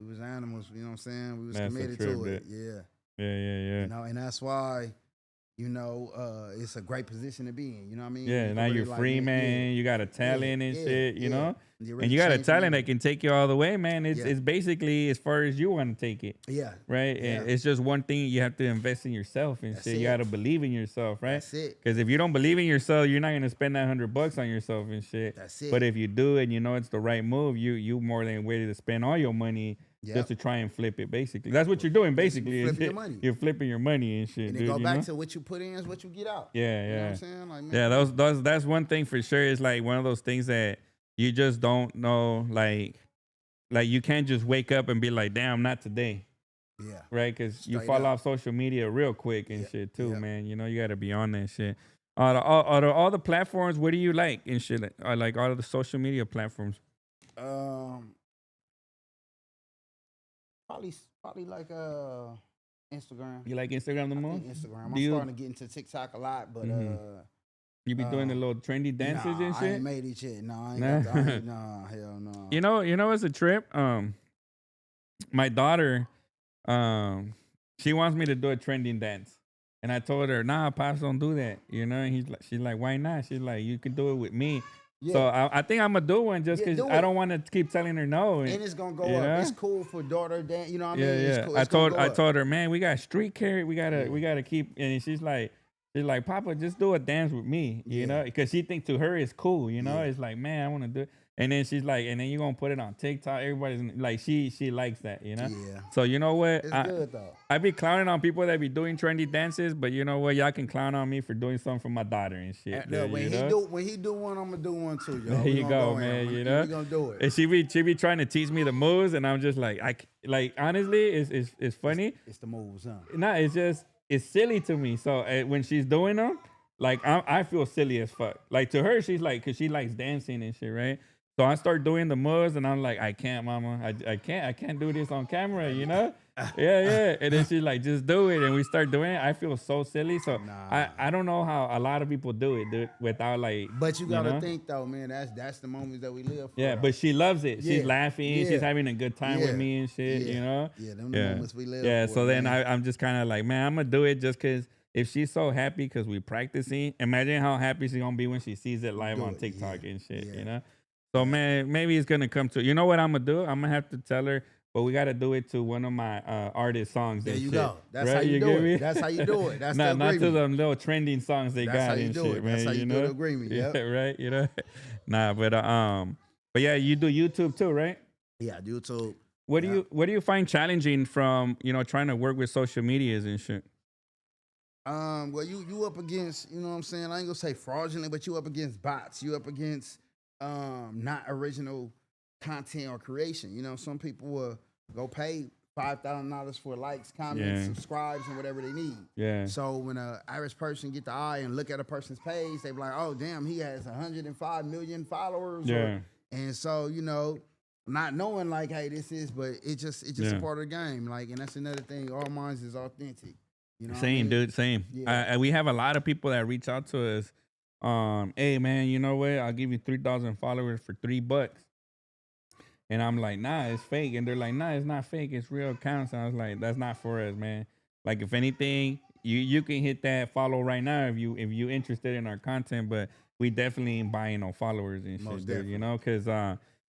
We was animals, you know what I'm saying? We was committed to it. Yeah. You know, and that's why, you know, it's a great position to be in. You know what I mean? Yeah, now you're free, man. You got a talent and shit, you know? Really and you got a talent that can take you all the way, man. It's basically as far as you want to take it. Yeah. Right? Yeah. And it's just one thing you have to invest in yourself and shit. You got to believe in yourself, right? That's it. Because if you don't believe in yourself, you're not going to spend that $100 on yourself and shit. That's it. But if you do and you know it's the right move, you more than ready to spend all your money just to try and flip it, basically. That's what you're doing, basically. You're flipping your money. You're flipping your money and shit, And dude. then go back to what you put in is what you get out. Yeah, You know what I'm saying? Like, man, yeah, that's one thing for sure. Is like one of those things that you just don't know, like you can't just wake up and be like, damn, not today. Yeah. Right? Because you Straight fall up. off social media real quick and shit too, Yeah. man. You know, you got to be on that shit. All the platforms, what do you like and shit? Like all of the social media platforms. Probably like Instagram. You like Instagram the I most? think Instagram. Do I'm you- starting to get into TikTok a lot, but You be doing the little trendy dances nah, and I shit? ain't made it yet. No, I ain't Nah. got the, nah, hell no. You know, it's a trip. My daughter, she wants me to do a trending dance, and I told her, "Nah, pops, don't do that." You know, and she's like, "Why not?" She's like, "You can do it with me." Yeah. So I think I'm gonna do one just Yeah, because do I it. don't want to keep telling her no. And it's gonna go you up. know? It's cool for daughter dance. You know what I mean? Yeah. It's cool. I It's gonna go I up. told her, man, we got street carrot. We gotta keep. And she's like, She's like, Papa, just do a dance with me, you know, because she thinks to her it's cool, you know. It's like, man, I want to do it. And then she's like, and then you're gonna put it on TikTok. Everybody's like, she likes that, you know. Yeah. So you know what? It's good though. I be clowning on people that be doing trendy dances, but you know what? Y'all can clown on me for doing something for my daughter and shit. Dude, When he do one, I'm gonna do one too, y'all. There you go, man. You know, we gonna do it. And she be trying to teach me the moves, and I'm just like, honestly, it's funny. It's the moves, huh? No, it's silly to me. So when she's doing them, like I feel silly as fuck. Like to her, she's like, cause she likes dancing and shit, right? So I start doing the moves, and I'm like, I can't, mama. I can't do this on camera, you know? Yeah. And then she's like, just do it. And we start doing it. I feel so silly. So I don't know how a lot of people do it, dude, without like. But you gotta think though, man, that's the moments that we live for. Yeah, but she loves it. She's laughing. She's having a good time with me and shit, you know? Yeah, them the moments we live for. Yeah, so then man. I'm just kind of like, man, I'm going to do it just because if she's so happy because we practicing, imagine how happy she's going to be when she sees it live on TikTok and shit, you know? So, man, maybe it's going to come to, you know what I'm going to do? I'm going to have to tell her, but we got to do it to one of my artist songs. There you shit, go. That's right? how you do it. That's how you do it. That's not the agreement. to them little trending songs they That's got how you and do shit, it. man. That's how you do the agreement. Yep. Yeah, right? You know? Nah, but yeah, you do YouTube too, right? Yeah, YouTube. What do you find challenging from, you know, trying to work with social medias and shit? Well, you up against, you know what I'm saying? I ain't gonna say fraudulent, but you up against bots. You up against not original content or creation. You know, some people will go pay $5,000 for likes, comments, subscribes, and whatever they need. Yeah. So when an average person get the eye and look at a person's page, they be like, "Oh, damn, he has 105 million followers." Yeah. And so, you know, not knowing like, hey, this is, but it's just a part of the game. Like, and that's another thing. All mines is authentic. You know same, dude, same. Yeah. We have a lot of people that reach out to us. Hey man, you know what? I'll give you 3,000 followers for $3. And I'm like, nah, it's fake. And they're like, nah, it's not fake. It's real accounts. And I was like, that's not for us, man. Like, if anything, you can hit that follow right now if you interested in our content. But we definitely ain't buying no followers and shit, dude, you know? Because,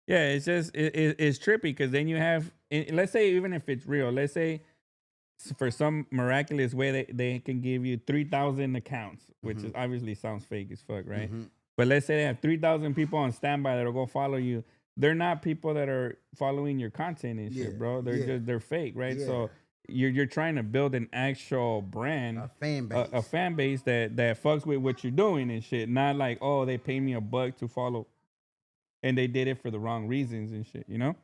it's just, it's trippy. Because then you have, let's say, even if it's real, let's say, for some miraculous way they can give you 3,000 accounts, which is obviously sounds fake as fuck, right? But let's say they have 3,000 people on standby that'll go follow you. They're not people that are following your content and shit, bro. They're fake, right? Yeah. So you're trying to build an actual brand, A fan base, a fan base that fucks with what you're doing and shit. Not like, oh, they pay me $1 to follow, and they did it for the wrong reasons and shit, you know?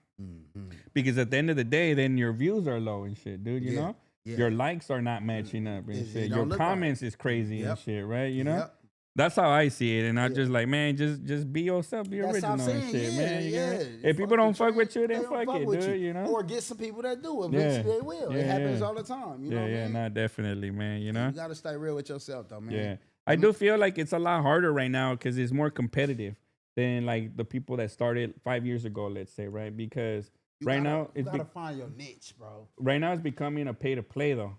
Because at the end of the day, then your views are low and shit, dude. You know, your likes are not matching up and shit. Your comments is crazy and shit, right? You know, that's how I see it. And I'm just like, man, just be yourself, be original and shit, man. If people don't fuck with you, then fuck it, dude. You know, or get some people that do. Eventually they will. It happens all the time. You know what I mean? Not definitely, man. You know, you gotta stay real with yourself, though, man. Yeah, I do feel like it's a lot harder right now because it's more competitive than like the people that started 5 years ago, let's say, right? Because now you gotta find your niche, bro. Right now it's becoming a pay to play though.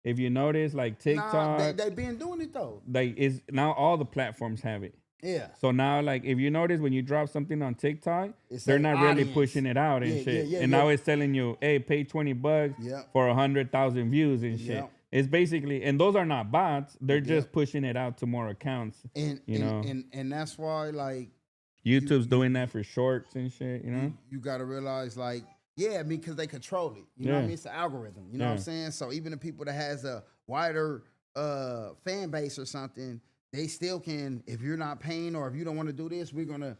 If you notice, like TikTok, they been doing it though. Like is now all the platforms have it. Yeah. So now, like, if you notice when you drop something on TikTok, they're not really pushing it out and shit. And now it's telling you, hey, pay $20 for 100,000 views and shit. It's basically, and those are not bots. They're just pushing it out to more accounts. And you know, and that's why like YouTube's doing that for shorts and shit. You know, you gotta realize like. Yeah, because they control it. You know what I mean? It's an algorithm. You know what I'm saying? So even the people that has a wider fan base or something, they still can, if you're not paying or if you don't want to do this, we're going to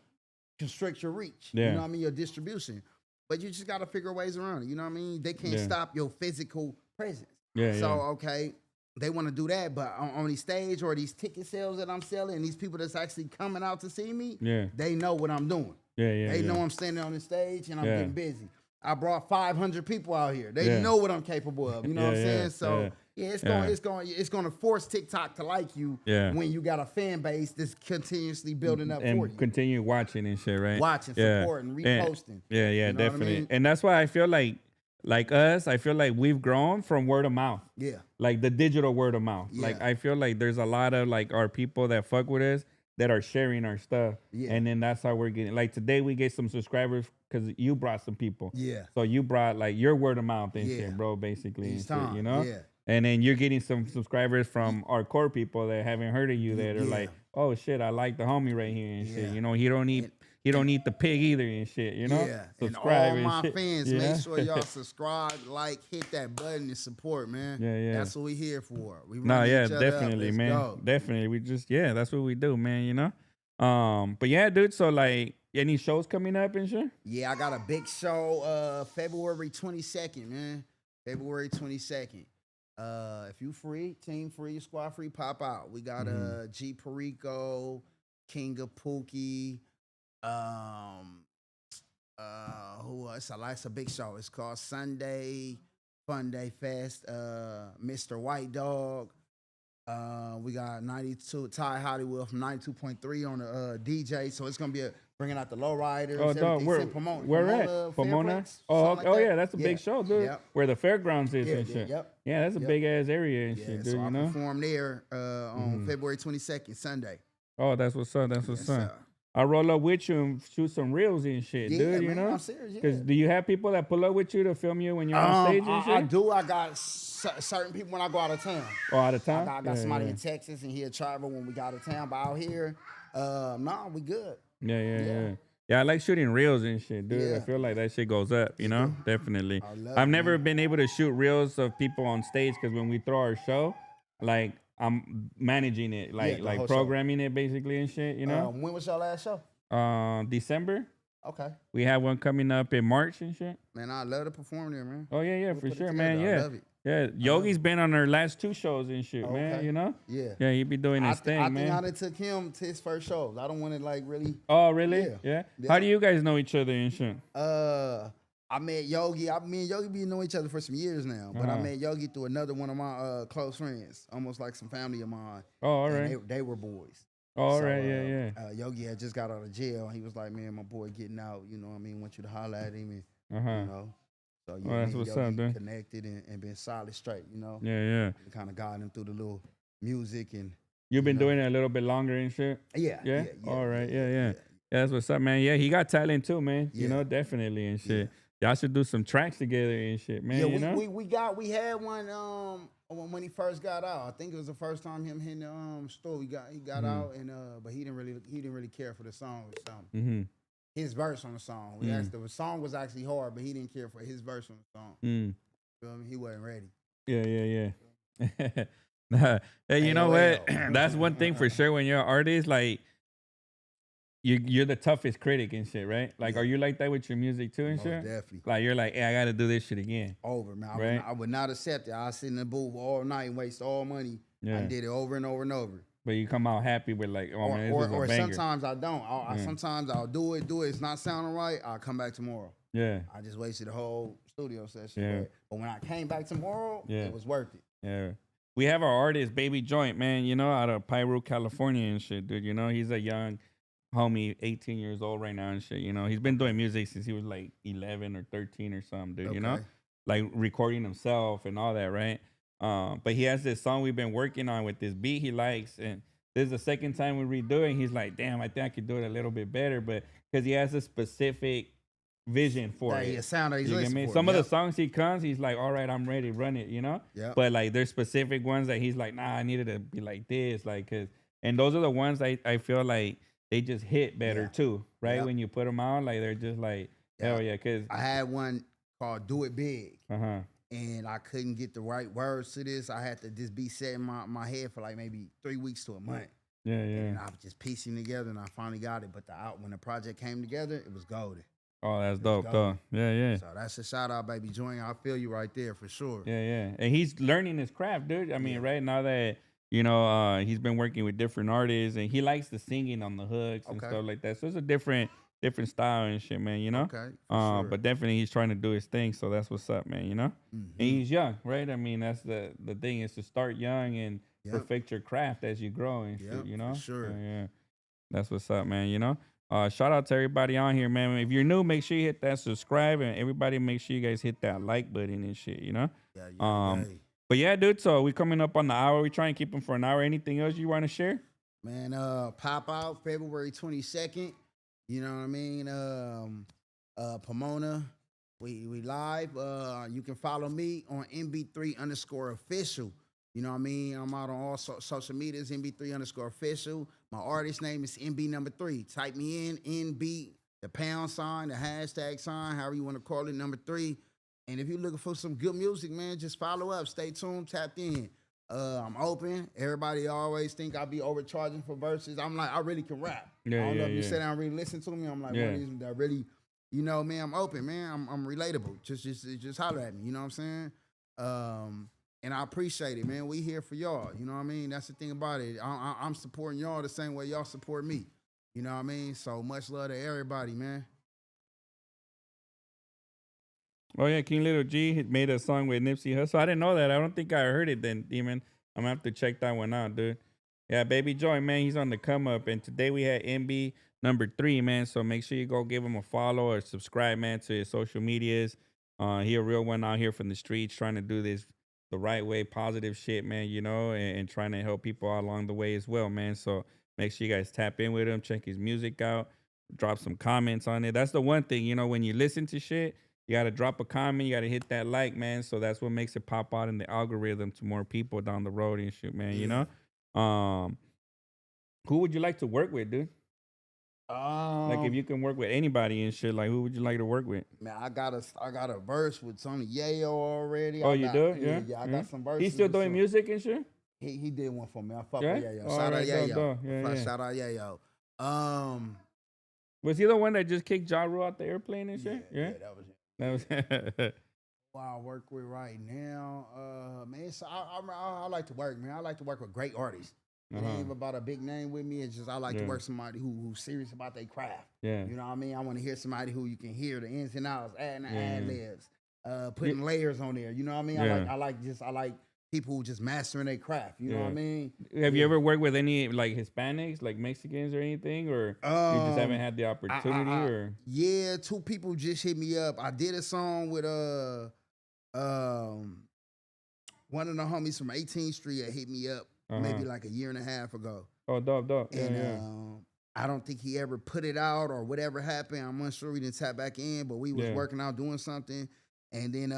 constrict your reach. You know what I mean? Your distribution. But you just got to figure ways around it. You know what I mean? They can't stop your physical presence. Okay, they want to do that, but on these stage or these ticket sales that I'm selling, these people that's actually coming out to see me, they know what I'm doing. They know I'm standing on the stage and I'm getting busy. I brought 500 people out here. They know what I'm capable of. You know what I'm saying? So it's going to force TikTok to like you when you got a fan base that's continuously building up and for you. Continue watching and shit, right? Watching, supporting, reposting. You know definitely. I mean? And that's why I feel like us, I feel like we've grown from word of mouth. Yeah. Like the digital word of mouth. Yeah. Like I feel like there's a lot of like our people that fuck with us that are sharing our stuff. Yeah. And then that's how we're getting, like today we get some subscribers because you brought some people. Yeah. So you brought like your word of mouth and shit, bro, basically. And shit, you know? Yeah. And then you're getting some subscribers from our core people that haven't heard of you that are like, oh shit, I like the homie right here and shit. You know, he don't eat the pig either and shit, you know? Yeah, Subscribe and all my shit. fans, make sure y'all subscribe, like, hit that button and support, man. Yeah. That's what we here for. We No, run yeah, each other definitely, up. Let's man. go. Definitely. We just, that's what we do, man, you know? But yeah, dude, so like, any shows coming up and shit? Yeah, I got a big show February 22nd, man. February 22nd. If you free, team free, squad free, pop out. We got G Perico, King of Pookie, who else? It's a big show. It's called Sunday Fun Day Fest. Mr. White Dog. We got 92 Ty Hollywood from 92.3 on the DJ. So it's gonna be bringing out the lowriders. Oh, dog, where at? Pomona? Oh, yeah, that's a big show, dude. Yep. Where the fairgrounds is and shit. Yeah, that's a big ass area and shit, dude. So you know. I perform there on February 22nd, Sunday. Oh, that's what's up. That's what's up. I roll up with you and shoot some reels and shit, dude. You know, I'm serious. Because do you have people that pull up with you to film you when you're on stage and shit? I do. I got certain people when I go out of town. Oh, out of town? I got somebody in Texas and he'll travel when we got out of town. But out here, we good. Yeah, I like shooting reels and shit, dude. I feel like that shit goes up, you know? Definitely. I've never been able to shoot reels of people on stage because when we throw our show, like, I'm managing it, like programming it basically and shit, you know? When was your last show? December. Okay. We have one coming up in March and shit. Man, I love to perform there, man. Oh, yeah, for sure, man. I love it. Yeah, Yogi's been on our last 2 shows and shit, man, you know? Yeah, he be doing his thing, man. I think I done took him to his first shows. I don't want to, like, really... Oh, really? Yeah. How do you guys know each other and shit? I met Yogi. Me and Yogi been knowing each other for some years now. But I met Yogi through another one of my close friends, almost like some family of mine. Oh, all right. They were boys. Oh, all right, yeah. Yogi had just got out of jail. He was like, man, my boy getting out. You know what I mean? Want you to holler at him. And, you know. So, that's what's up, dude. Connected and been solid straight, you know. Yeah. We kind of got him through the little music and... You've been doing it a little bit longer and shit? Yeah. All right, yeah. That's what's up, man. Yeah, he got talent too, man. You know, definitely and shit. Y'all should do some tracks together and shit, man. You know? We had one when he first got out. I think it was the first time him hitting the store. He got out and but he didn't really care for the song or something. His verse on the song. The song was actually hard, but he didn't care for his verse on the song. Feel me? He wasn't ready. Yeah. Hey, you know what? That's one thing for sure. When you're an artist, like you're the toughest critic and shit, right? Like, are you like that with your music too and shit? Definitely. Like, you're like, hey, I got to do this shit again. Over, man. Right? I would not accept it. I sit in the booth all night and waste all money. I did it over and over and over. But you come out happy with like, oh man, this was a banger. Sometimes I don't. Sometimes I'll do it. It's not sounding right. I'll come back tomorrow. Yeah. I just wasted the whole studio session. But when I came back tomorrow, it was worth it. Yeah. We have our artist, Baby Joint, man, you know, out of Pyro, California and shit, dude. You know, he's a young homie, 18 years old right now and shit, you know. He's been doing music since he was like 11 or 13 or something, dude, you know? Like recording himself and all that, right? But he has this song we've been working on with this beat he likes, and this is the second time we redo it. And he's like, damn, I think I could do it a little bit better, but because he has a specific vision for it. Yeah, sound that he's listening for. Some of the songs he comes, he's like, all right, I'm ready, run it, you know? Yeah. But like there's specific ones that he's like, nah, I needed to be like this, like, and those are the ones I feel like they just hit better too, right? Yep. When you put them out, like they're just like, hell yeah. Cause I had one called "Do It Big," and I couldn't get the right words to this. I had to just be set in my head for like maybe 3 weeks to a month. Yeah. And I was just piecing together, and I finally got it. But when the project came together, it was golden. Oh, that's dope, though. Yeah. So that's a shout out, Baby Joint. I feel you right there for sure. Yeah. And he's learning his craft, dude. I mean, right now that, you know, he's been working with different artists and he likes the singing on the hooks and stuff like that. So it's a different style and shit, man, you know? Okay. Sure. But definitely he's trying to do his thing. So that's what's up, man, you know? And he's young, right? I mean, that's the thing is to start young and perfect your craft as you grow and shit, you know? For sure. Yeah. That's what's up, man, you know? Shout out to everybody on here, man. If you're new, make sure you hit that subscribe, and everybody make sure you guys hit that like button and shit, you know? But yeah, dude, so we coming up on the hour. We try and keep them for an hour. Anything else you want to share? Man, pop out February 22nd. You know what I mean? Pomona. We live. You can follow me on MB3_official. You know what I mean? I'm out on all social medias, MB3_official. My artist name is MB3. Type me in, NB, the pound sign, the hashtag sign, however you want to call it, #3. And if you're looking for some good music, man, just follow up. Stay tuned, tapped in. I'm open. Everybody always think I be overcharging for verses. I'm like, I really can rap. I don't know if you sit down and really listen to me. I'm like, one of these that really, you know, man, I'm open, man. I'm relatable. Just holler at me. You know what I'm saying? And I appreciate it, man. We here for y'all. You know what I mean? That's the thing about it. I'm supporting y'all the same way y'all support me. You know what I mean? So much love to everybody, man. Oh yeah, King Little G made a song with Nipsey Hussle. I didn't know that. I don't think I heard it then, Demon. I'm gonna have to check that one out, dude. Yeah, Baby Joy, man, he's on the come up. And today we had MB3, man. So make sure you go give him a follow or subscribe, man, to his social medias. He a real one out here from the streets trying to do this the right way, positive shit, man, you know, and trying to help people out along the way as well, man. So make sure you guys tap in with him, check his music out, drop some comments on it. That's the one thing, you know, when you listen to shit, you got to drop a comment. You got to hit that like, man. So that's what makes it pop out in the algorithm to more people down the road and shit, man. You know? Who would you like to work with, dude? Like if you can work with anybody and shit, like who would you like to work with? Man, I got a verse with Tony Yayo already. Oh, you do? Yeah, I got some verses. He's still doing music and shit? He did one for me. I fuck with Yayo. All Shout out right, Yayo. Shout out Yayo. Was he the one that just kicked Ja Rule out the airplane and shit? Yeah, that was it. That was Who I work with right now, man. So I like to work, man. I like to work with great artists. It ain't even about a big name with me. It's just I like to work somebody who's serious about their craft. Yeah, you know what I mean. I want to hear somebody who you can hear the ins and outs, adding the ad libs, putting layers on there. You know what I mean. I like people who just mastering their craft. You know what I mean. Have you ever worked with any like Hispanics, like Mexicans or anything, or you just haven't had the opportunity? Or yeah, 2 people just hit me up. I did a song with one of the homies from 18th Street that hit me up maybe like a year and a half ago. Oh, dope. And I don't think he ever put it out or whatever happened. I'm unsure. We didn't tap back in, but we was working out doing something. And then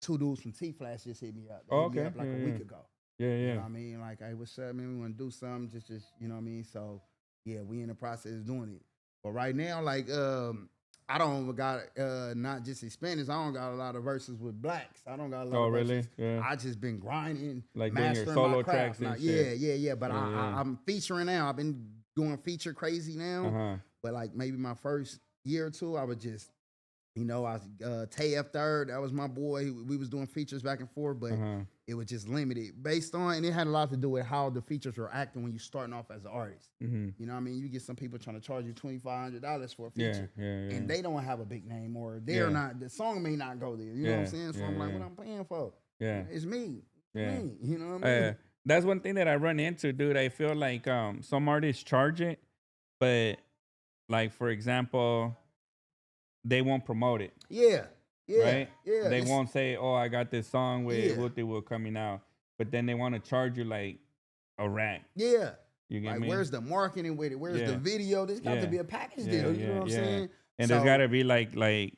2 dudes from T-Flash just hit me up. They hit me up like a week ago. You know what I mean? Like, hey, what's up, man? We want to do something. Just, you know what I mean? So, yeah, we in the process of doing it. But right now, like, I don't got not just Hispanics. I don't got a lot of verses with blacks. I don't got a lot of verses. Yeah. I just been grinding, like doing your solo tracks and shit. Yeah. But I'm featuring now. I've been going feature crazy now. But like maybe my first year or 2, I would just, you know, I was Tay F3rd. That was my boy. We was doing features back and forth, but it was just limited based on, and it had a lot to do with how the features were acting when you're starting off as an artist. You know what I mean? You get some people trying to charge you $2,500 for a feature, and they don't have a big name, or they're not. The song may not go there. You know what I'm saying? So I'm like, what I'm paying for? It's me. Me. You know what I mean? That's one thing that I run into, dude. I feel like some artists charge it, but like for example, they won't promote it. Right? They won't say, "Oh, I got this song with Wooty Will coming out," but then they want to charge you like a rack. You get like, me? Where's the marketing with it? Where's the video? There's got to be a package deal. You know what I'm saying? And there's got to be like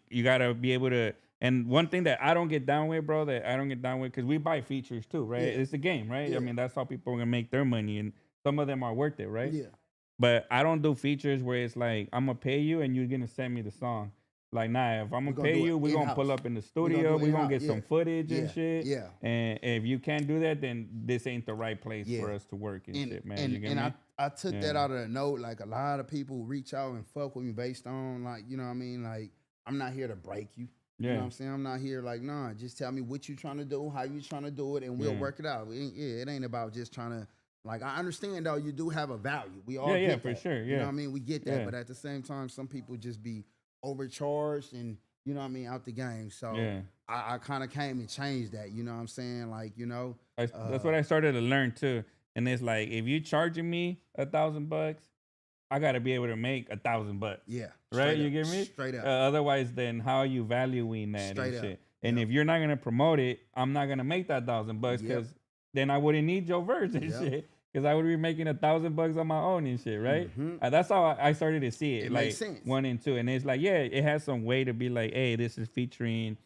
you got to be able to. And one thing that I don't get down with, bro, because we buy features too, right? It's a game, right? I mean, that's how people are gonna make their money, and some of them are worth it, right? But I don't do features where it's like I'm gonna pay you and you're gonna send me the song. Like, nah, if I'm gonna pay you, we're gonna pull up in the studio, we're gonna get some footage and shit. And if you can't do that, then this ain't the right place for us to work and shit, man. And I took that out of the note. Like, a lot of people reach out and fuck with me based on, like, you know what I mean? Like, I'm not here to break you. You know what I'm saying? I'm not here like, nah, just tell me what you trying to do, how you trying to do it, and we'll work it out. It ain't about just trying to, like, I understand, though, you do have a value. We all get for that. sure. You know what I mean? We get that. But at the same time, some people just be overcharged and, you know what I mean, out the game. So I kind of came and changed that, you know what I'm saying? Like, you know. That's what I started to learn too. And it's like, if you charging me $1,000, I got to be able to make $1,000. Right? You get me? Straight up. Otherwise, then how are you valuing that Straight and up. shit? And if you're not going to promote it, I'm not going to make that $1,000 because then I wouldn't need your verse and shit. because I would be making $1,000 on my own and shit, right? That's how I started to see it, It like makes sense. 1 and 2, and it's like, yeah, it has some way to be like, hey, this is featuring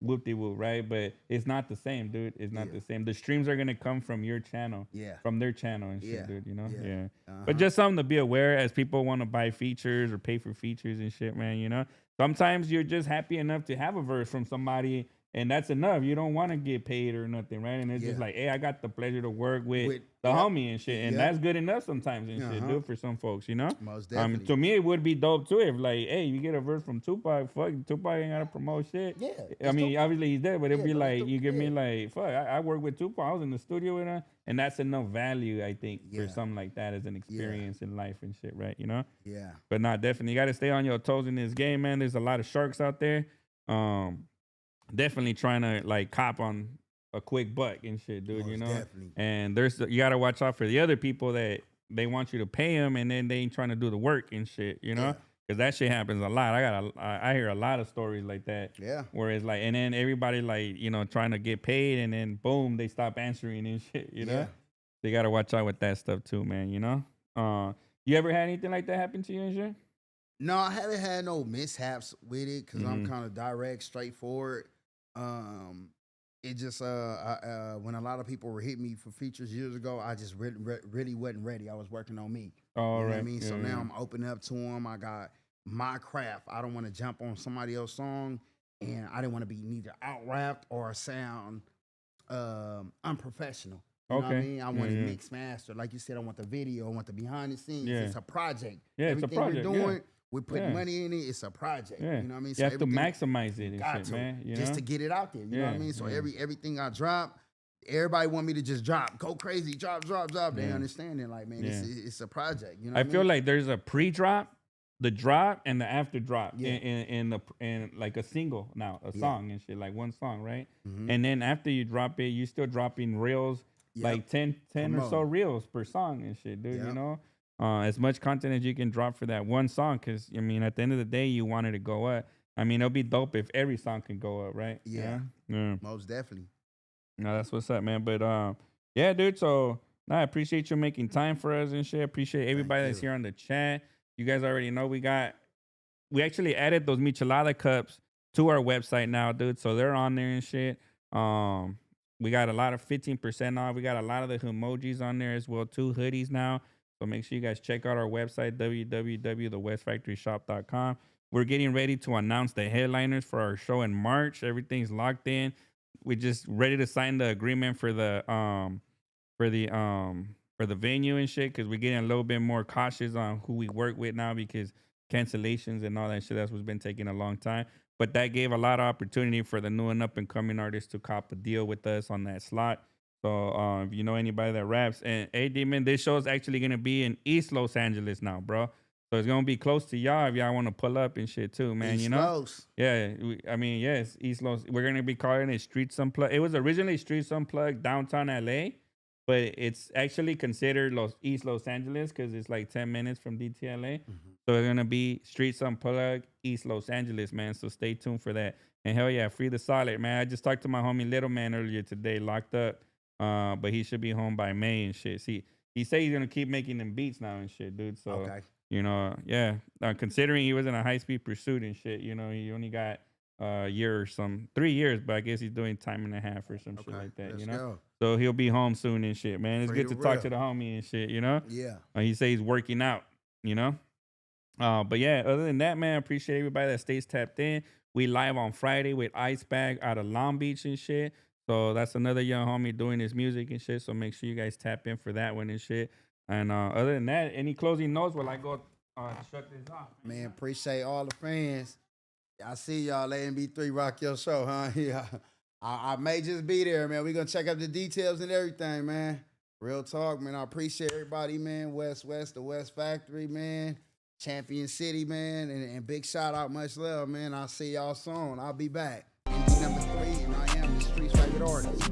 whoop-de-whoop, right? But it's not the same, dude. It's not the same. The streams are gonna come from your channel, from their channel and shit, dude. You know, But just something to be aware as people want to buy features or pay for features and shit, man. You know, sometimes you're just happy enough to have a verse from somebody, and that's enough. You don't want to get paid or nothing, right? And it's just like, hey, I got the pleasure to work with the homie and shit, and that's good enough sometimes and shit, dude, for some folks, you know. Most definitely. To me, it would be dope too if, like, hey, you get a verse from Tupac, fuck, Tupac ain't gotta promote shit. Yeah, I mean, obviously he's dead, but it'd be but like, you give me like, fuck, I work with Tupac, I was in the studio with him, and that's enough value, I think, for something like that as an experience in life and shit, right? You know. Yeah. But not definitely, you got to stay on your toes in this game, man. There's a lot of sharks out there. Definitely trying to like cop on a quick buck and shit, dude. You know, definitely. And you got to watch out for the other people that they want you to pay them, and then they ain't trying to do the work and shit. You know, because that shit happens a lot. I hear a lot of stories like that. Yeah. Where it's like, and then everybody like, you know, trying to get paid, and then boom, they stop answering and shit. You know, they got to watch out with that stuff too, man. You know, you ever had anything like that happen to you and shit? No, I haven't had no mishaps with it because I'm kind of direct, straightforward. It just when a lot of people were hitting me for features years ago, I just really wasn't ready. I was working on me. Oh, you know right. what I mean? So now I'm opening up to them. I got my craft. I don't want to jump on somebody else's song, and I didn't want to be neither out rapped or sound unprofessional. You know what I mean? I want it mixed master. Like you said, I want the video. I want the behind the scenes. It's a project. Yeah, Everything it's a project. we're doing, we're putting money in it. It's a project. Yeah. You know what I mean? You have to maximize it and shit, man. You just know? to get it out there. You know what I mean? So everything I drop, everybody want me to just drop, go crazy, drop. They understand it. Like, man, it's a project. You know what I feel like there's a pre-drop, the drop, and the after drop in like a single now, a song and shit, like one song, right? And then after you drop it, you still dropping reels, like 10 or so reels per song and shit, dude. You know, as much content as you can drop for that one song, because I mean, at the end of the day, you want it to go up. I mean, it'll be dope if every song can go up, right? Yeah. Most definitely. No, that's what's up, man. But yeah, dude. So I appreciate you making time for us and shit. Appreciate everybody that's here on the chat. You guys already know we actually added those Michelada cups to our website now, dude. So they're on there and shit. We got a lot of 15% off. We got a lot of the emojis on there as well, too. Hoodies now. So make sure you guys check out our website, www.thewestfactoryshop.com. We're getting ready to announce the headliners for our show in March. Everything's locked in. We're just ready to sign the agreement for the venue and shit, because we're getting a little bit more cautious on who we work with now, because cancellations and all that shit, that's what's been taking a long time. But that gave a lot of opportunity for the new and up and coming artists to cop a deal with us on that slot. So if you know anybody that raps, and hey, D-Man, this show is actually gonna be in East Los Angeles now, bro. So it's gonna be close to y'all if y'all want to pull up and shit too, man. East you know, Los. Yeah. Yes, East Los. We're gonna be calling it Streets Unplugged. It was originally Streets Unplugged downtown LA, but it's actually considered East Los Angeles because it's like 10 minutes from DTLA. So it's gonna be Streets Unplugged, East Los Angeles, man. So stay tuned for that. And hell yeah, free the solid, man. I just talked to my homie Little Man earlier today, locked up. But he should be home by May and shit. See, he said he's gonna keep making them beats now and shit, dude. So you know, considering he was in a high-speed pursuit and shit, you know, he only got a year or 3 years, but I guess he's doing time and a half or some shit like that, you know? Go. So he'll be home soon and shit, man. It's good to talk to the homie and shit, you know? Yeah. He says he's working out, you know? But yeah, other than that, man, I appreciate everybody that stays tapped in. We live on Friday with Ice Bag out of Long Beach and shit. So that's another young homie doing his music and shit. So make sure you guys tap in for that one and shit. And other than that, any closing notes while I go shut this off? Man, appreciate all the fans. I see y'all. AMB3 rock your show, huh? Yeah. I may just be there, man. We're going to check out the details and everything, man. Real talk, man. I appreciate everybody, man. West, the West Factory, man. Champion City, man. And big shout out, much love, man. I'll see y'all soon. I'll be back. MD number 3, and I am the street's favorite artist.